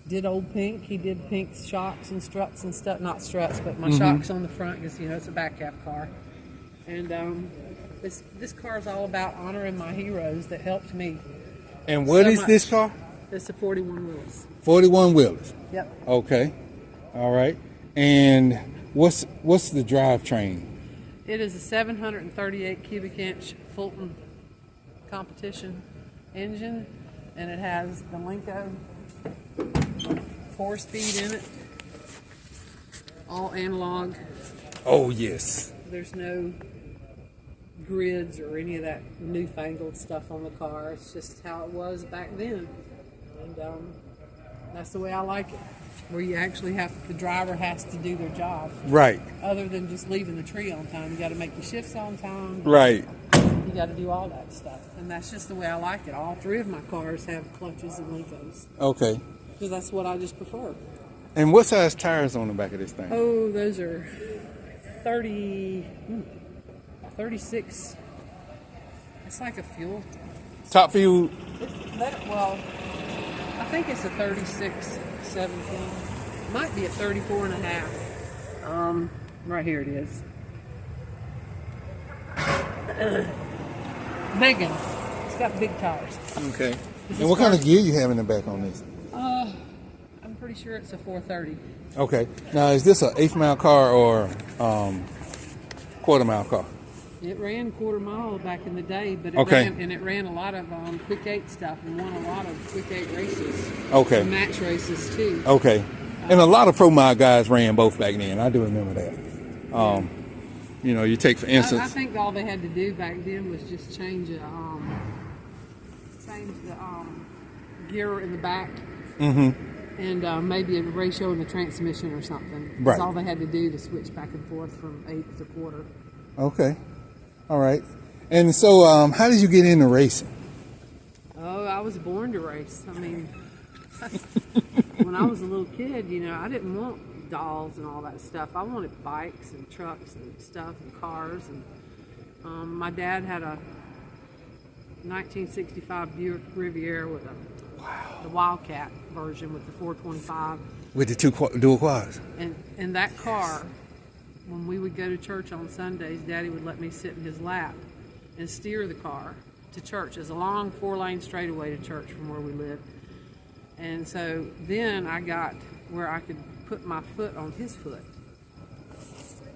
did old Pink. He did Pink's shocks and struts and stuff. Not struts, but my shocks on the front, because it's a back cap car. And this car is all about honoring my heroes that helped me. And what so is much. this car? It's a 41 Willis. 41 wheelers. Yep. Okay. All right. And what's the drivetrain? It is a 738 cubic inch Fulton competition engine, and it has the Linko 4-speed in it, all analog. Oh, yes. There's no grids or any of that newfangled stuff on the car. It's just how it was back then, and that's the way I like it, where you actually the driver has to do their job. Right. Other than just leaving the tree on time. You got to make your shifts on time. Right. You got to do all that stuff, and that's just the way I like it. All three of my cars have clutches and Linkos. Okay. Because that's what I just prefer. And what size tires on the back of this thing? Oh, those are 36. It's like a fuel. Top fuel? Well, I think it's a 36, 17. Might be a 34 and a half. Right here it is. Big ones. It's got big tires. Okay. And what kind of gear you have in the back on this? I'm pretty sure it's a 430. Okay. Now, is this an eighth mile car or quarter mile car? It ran quarter mile back in the day, but it ran a lot of Quick 8 stuff and won a lot of Quick 8 races. Okay. And match races too. Okay. And a lot of Pro Mod guys ran both back then. I do remember that. You take for instance. I think all they had to do back then was just change the gear in the back, and maybe a ratio in the transmission or something. That's Right. all they had to do to switch back and forth from eighth to quarter. Okay. All right. And so, how did you get into racing? Oh, I was born to race. I mean, when I was a little kid, I didn't want dolls and all that stuff. I wanted bikes and trucks and stuff and cars. And my dad had a 1965 Buick Riviera with the Wildcat version with the 425. With the two dual quads. And that car when we would go to church on Sundays, Daddy would let me sit in his lap and steer the car to church. It's a long 4-lane straightaway to church from where we lived. And so then I got where I could put my foot on his foot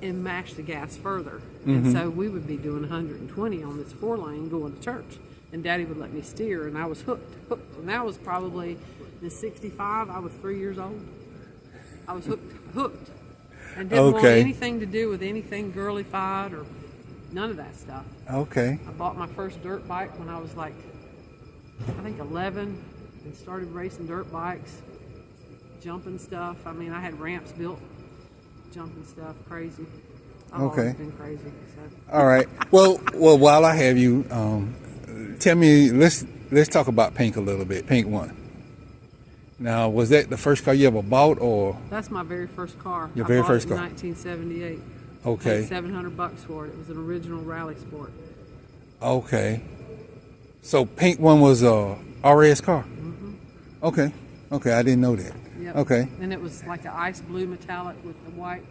and mash the gas further. And so we would be doing 120 on this 4-lane going to church. And Daddy would let me steer, and I was hooked. And that was probably in '65. I was 3 years old. I was hooked. And didn't want anything to do with anything girly-fied or none of that stuff. Okay. I bought my first dirt bike when I was like, I think 11, and started racing dirt bikes, jumping stuff. I mean, I had ramps built, jumping stuff, crazy. I've always been crazy. So. All right. Well, while I have you, tell me, let's talk about Pink a little bit. Pink 1. Now, was that the first car you ever bought, or? That's my very first car. Your very first car. In 1978. Okay. I paid $700 for it. It was an original Rally Sport. Okay. So Pink 1 was a RS car. Okay. Okay, I didn't know that. Yep. Okay. And it was like an ice blue metallic with the white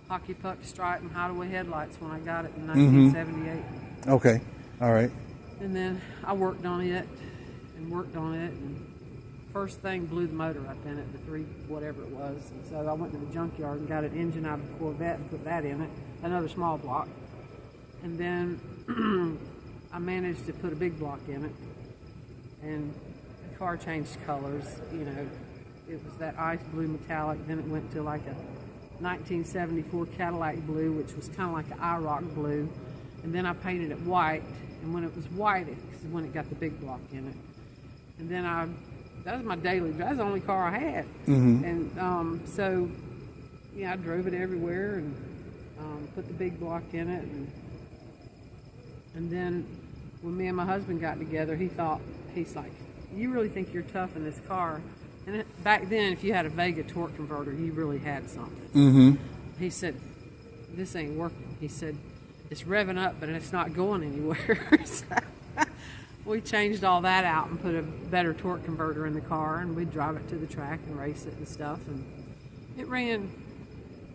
hockey puck stripe and hideaway headlights when I got it in 1978. Okay. All right. And then I worked on it, and first thing blew the motor up in it, the 3 whatever it was. And so I went to the junkyard and got an engine out of the Corvette and put that in it, another small block. And then I managed to put a big block in it, and the car changed colors. You know, it was that ice blue metallic, then it went to like a 1974 Cadillac blue, which was kind of like an IROC blue. And then I painted it white, and when it was white, it's when it got the big block in it. And then that was my daily, that was the only car I had. And so, yeah, I drove it everywhere and put the big block in it. And then when me and my husband got together, he's like, you really think you're tough in this car? And back then, if you had a Vega torque converter, you really had something. He said, this ain't working. He said, it's revving up, but it's not going anywhere. So we changed all that out and put a better torque converter in the car, and we'd drive it to the track and race it and stuff. And it ran,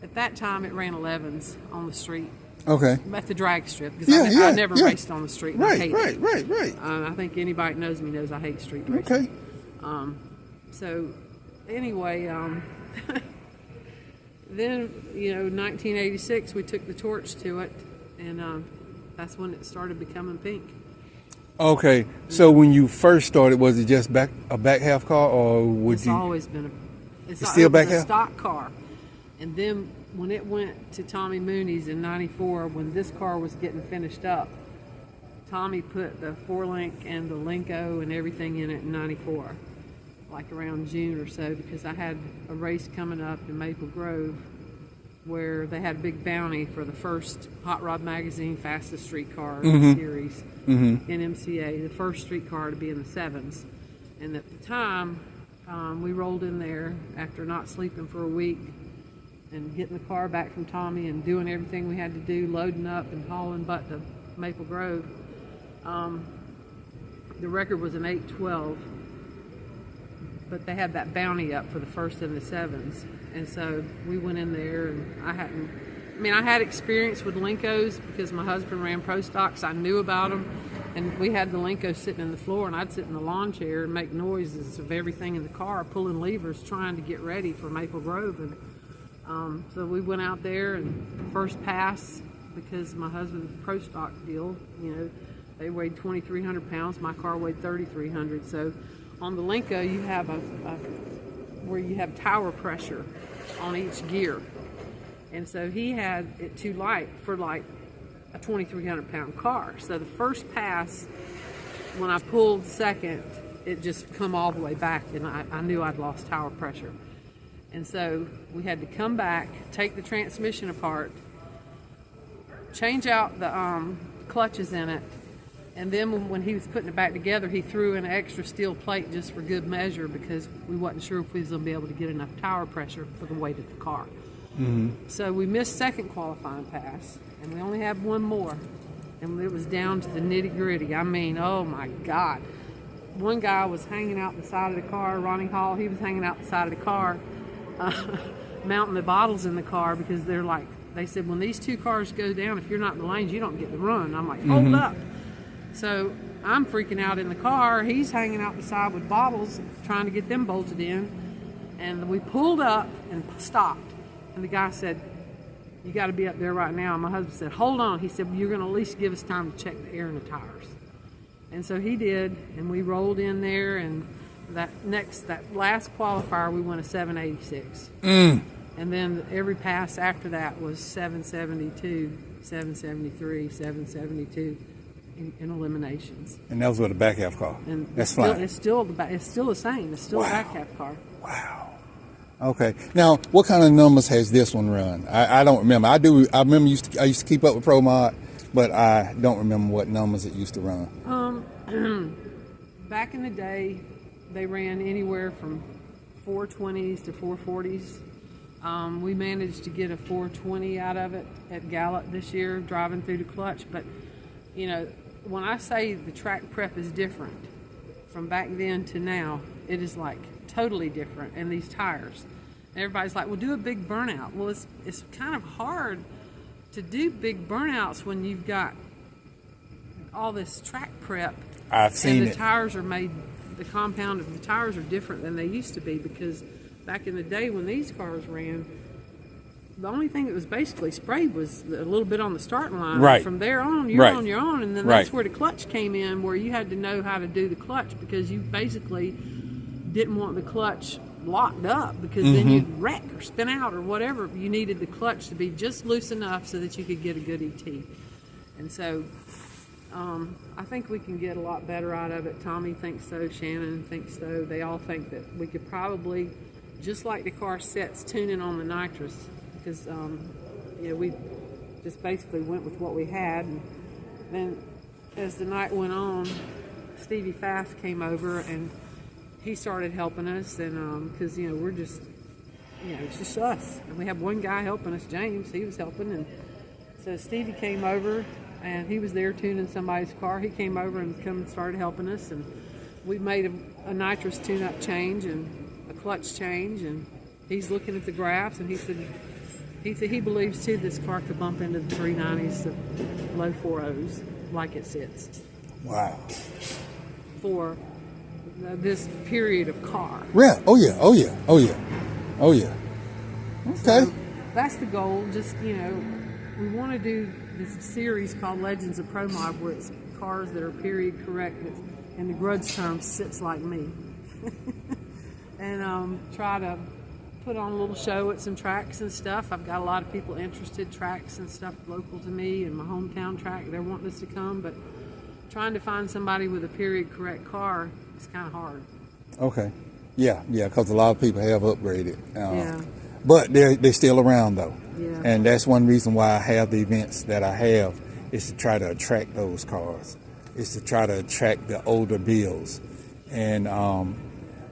at that time, it ran 11s on the street. Okay. At the drag strip, because I never raced on the street. And I hate it. Right. I think anybody that knows me knows I hate street racing. Okay. So anyway, then, 1986, we took the torch to it, and that's when it started becoming pink. Okay. So when you first started, was it just a back half car, or would It's you? always been it's still back it was a half? stock car. And then when it went to Tommy Mooney's in '94, when this car was getting finished up, Tommy put the 4-link and the Linko and everything in it in '94, like around June or so, because I had a race coming up in Maple Grove where they had a big bounty for the first Hot Rod Magazine fastest street car series in MCA, the first street car to be in the 7s. And at the time, we rolled in there after not sleeping for a week and getting the car back from Tommy and doing everything we had to do, loading up and hauling butt to Maple Grove. The record was an 8:12, but they had that bounty up for the first and the 7s. And so we went in there, and I had experience with Linkos because my husband ran Pro Stocks. I knew about them, and we had the Linko sitting in the floor, and I'd sit in the lawn chair and make noises of everything in the car, pulling levers, trying to get ready for Maple Grove. And so we went out there, and first pass, because my husband's Pro Stock deal, they weighed 2,300 pounds. My car weighed 3,300. So on the Linko, you have where you have tower pressure on each gear. And so he had it too light for like a 2,300 pound car. So the first pass, when I pulled second, it just come all the way back, and I knew I'd lost tower pressure. And so we had to come back, take the transmission apart, change out the clutches in it, and then when he was putting it back together, he threw in an extra steel plate just for good measure, because we wasn't sure if we was going to be able to get enough tower pressure for the weight of the car. So we missed second qualifying pass, and we only had one more, and it was down to the nitty gritty. I mean, oh my God. One guy was hanging out the side of the car, Ronnie Hall, he was hanging out the side of the car, mounting the bottles in the car, because they're like they said, when these two cars go down, if you're not in the lanes, you don't get to run. I'm like, hold up. So I'm freaking out in the car. He's hanging out the side with bottles, trying to get them bolted in. And we pulled up and stopped. And the guy said, you got to be up there right now. And my husband said, hold on. He said, well, you're going to at least give us time to check the air in the tires. And so he did, and we rolled in there, and that last qualifier, we won a 786. And then every pass after that was 772, 773, 772 in eliminations. And that was with a back half car. And that's still, fine. it's still the same. It's still a back half car. Wow. Okay. Now, what kind of numbers has this one run? I don't remember. I remember I used to keep up with Pro Mod, but I don't remember what numbers it used to run. Back in the day, they ran anywhere from 420s to 440s. We managed to get a 420 out of it at Gallup this year, driving through the clutch. But, you know, when I say the track prep is different from back then to now, it is like totally different. And these tires, everybody's like, well, do a big burnout. Well, it's kind of hard to do big burnouts when you've got all this track prep. I've seen and the it. tires are made, the compound of the tires are different than they used to be, because back in the day when these cars ran, the only thing that was basically sprayed was a little bit on the starting line. Right. From there on, you're Right. on your own, and then Right. that's where the clutch came in, where you had to know how to do the clutch, because you basically didn't want the clutch locked up, because then you'd wreck or spin out or whatever. You needed the clutch to be just loose enough so that you could get a good ET. And so I think we can get a lot better out of it. Tommy thinks so, Shannon thinks so. They all think that we could probably, just like the car sets, tune in on the nitrous, because you know, we just basically went with what we had. And then as the night went on, Stevie Fast came over and he started helping us, and because you know, we're just, you know, it's just us, and we have one guy helping us, James. He was helping, and so Stevie came over, and he was there tuning somebody's car. He came over and started helping us, and we made a nitrous tune-up change and a clutch change, and he's looking at the graphs, and he said he believes too this car could bump into the 390s, the low 40s, like it sits. Wow. For this period of car. Yeah. Oh yeah. Oh yeah. Oh yeah. Oh yeah. Okay. So that's the goal. Just, you know, we want to do this series called Legends of Pro Mod, where it's cars that are period correct, and the grudge term sits like me, and try to put on a little show at some tracks and stuff. I've got a lot of people interested, tracks and stuff local to me and my hometown track. They're wanting us to come, but trying to find somebody with a period correct car is kind of hard. Okay. Yeah, because a lot of people have upgraded. Yeah. But they're still around though. Yeah. And that's one reason why I have the events that I have, is to try to attract those cars. Is to try to attract the older builds. And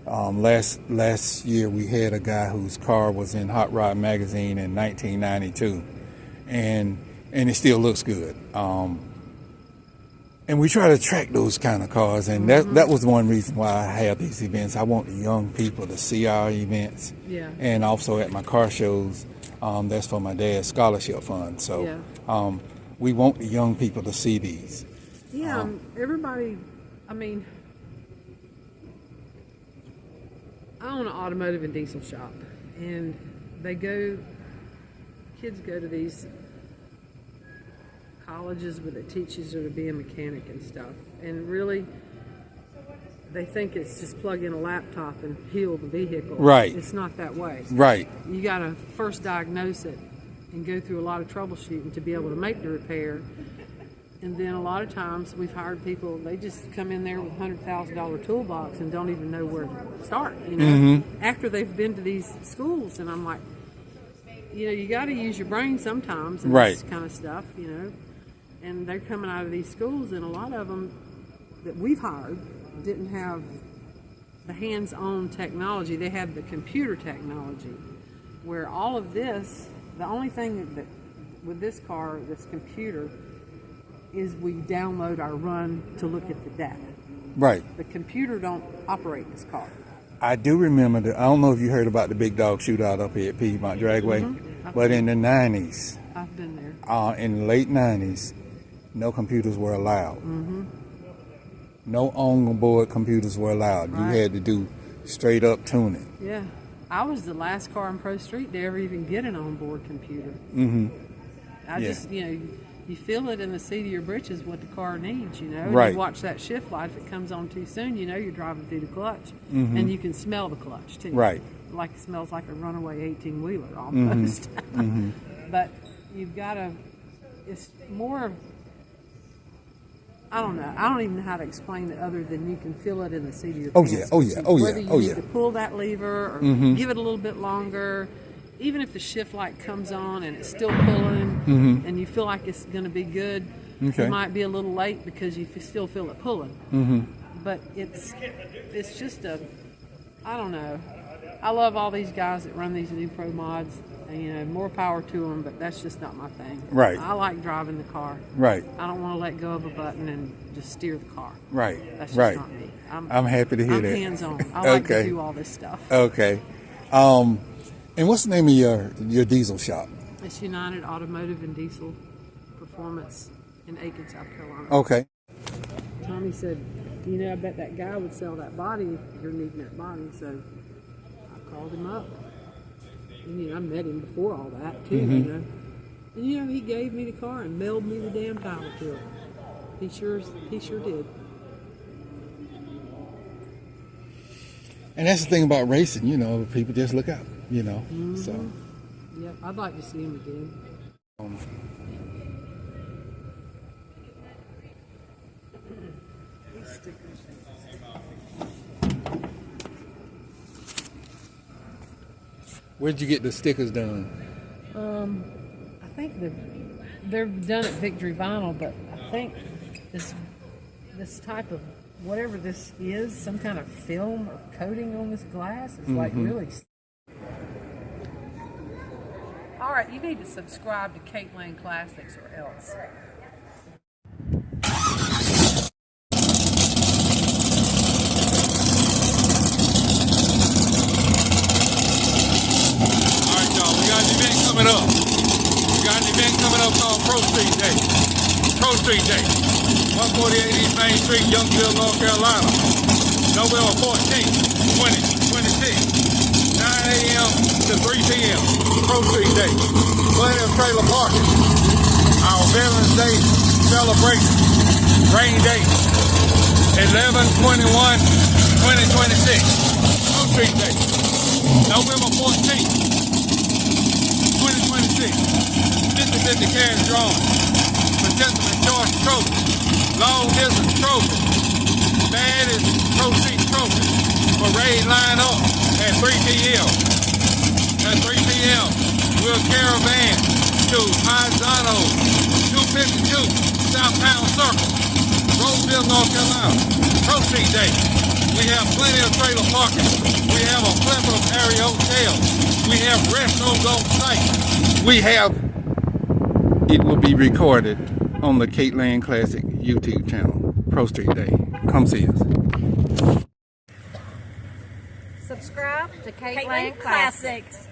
last year we had a guy whose car was in Hot Rod magazine in 1992, and it still looks good. And we try to attract those kind of cars, and that was one reason why I have these events. I want the young people to see our events. Yeah. And also at my car shows, that's for my dad's scholarship fund. So we want the young people to see these. Yeah, everybody, I mean, I own an automotive and diesel shop, and kids go to these colleges where it teaches you to be a mechanic and stuff, and really they think it's just plug in a laptop and heal the vehicle. Right. It's not that way. Right. You got to first diagnose it and go through a lot of troubleshooting to be able to make the repair. And then a lot of times we've hired people, they just come in there with a $100,000 toolbox and don't even know where to start, you know, after they've been to these schools. And I'm like, you know, you got to use your brain sometimes and this kind of stuff, you know. And they're coming out of these schools, and a lot of them that we've hired didn't have the hands-on technology. They had the computer technology, where all of this, the only thing that with this car, this computer, is we download our run to look at the data. Right. The computer don't operate this car. I do remember I don't know if you heard about the big dog shootout up here at Piedmont Dragway, but in the 90s, in the late 90s, no computers were allowed. No on-board computers were allowed. Right. You had to do straight up tuning. Yeah. I was the last car on Pro Street to ever even get an onboard computer. I just, you know, you feel it in the seat of your britches what the car needs, you know. And Right. you watch that shift light. If it comes on too soon, you know you're driving through the clutch. And you can smell the clutch, too. Right. Like it smells like a runaway 18-wheeler almost. But you've got to, it's more, I don't know. I don't even know how to explain it other than you can feel it in the seat of your pants. Whether you need to pull that lever or give it a little bit longer, even if the shift light comes on and it's still pulling and you feel like it's going to be good, you might be a little late because you still feel it pulling. But it's just a, I don't know. I love all these guys that run these new pro mods. And, you know, more power to them, but that's just not my thing. Right. I like driving the car. Right. I don't want to let go of a button and just steer the car. Right. That's just not me. I'm happy to hear that. I'm hands-on. I like to do all this stuff. Okay. And what's the name of your diesel shop? It's United Automotive and Diesel Performance in Aiken, South Carolina. Okay. Tommy said, you know, I bet that guy would sell that body if you're needing that body. So I called him up. And, you know, I met him before all that, too, you know. And, you know, he gave me the car and mailed me the damn title to it. He sure did. And that's the thing about racing, you know, people just look out, you know. So. Yep, I'd like to see him again. Where'd you get the stickers done? I think they're done at Victory Vinyl, but I think this type of whatever this is, some kind of film or coating on this glass is like really. All right, you need to subscribe to Kate Lane Classics or else. Coming up. We got an event coming up called Pro Street Day. Pro Street Day. 148 East Main Street, Youngsville, North Carolina. November 14th, 2026. 9 a.m. to 3 p.m. Pro Street Day. Plenty of trailer parking. Our Veterans Day celebration. Rain date. 11/21/2026. Pro Street Day. November 14th. 50/50 cash drawing for Gentleman Choice Trophy, Long Distance Trophy, Baddest Pro Street Trophy, parade line up at 3 p.m. At 3 p.m. we'll caravan to Paisano 252 Southtown Circle, Roseville, North Carolina. Pro Street Day. We have plenty of trailer parking. We have a plethora of area hotels. We have restrooms on site. We have, it will be recorded on the Kate Lane Classic YouTube channel. Pro Street Day. Come see us. Subscribe to Kate Kate Lane Lane Classics. Classics.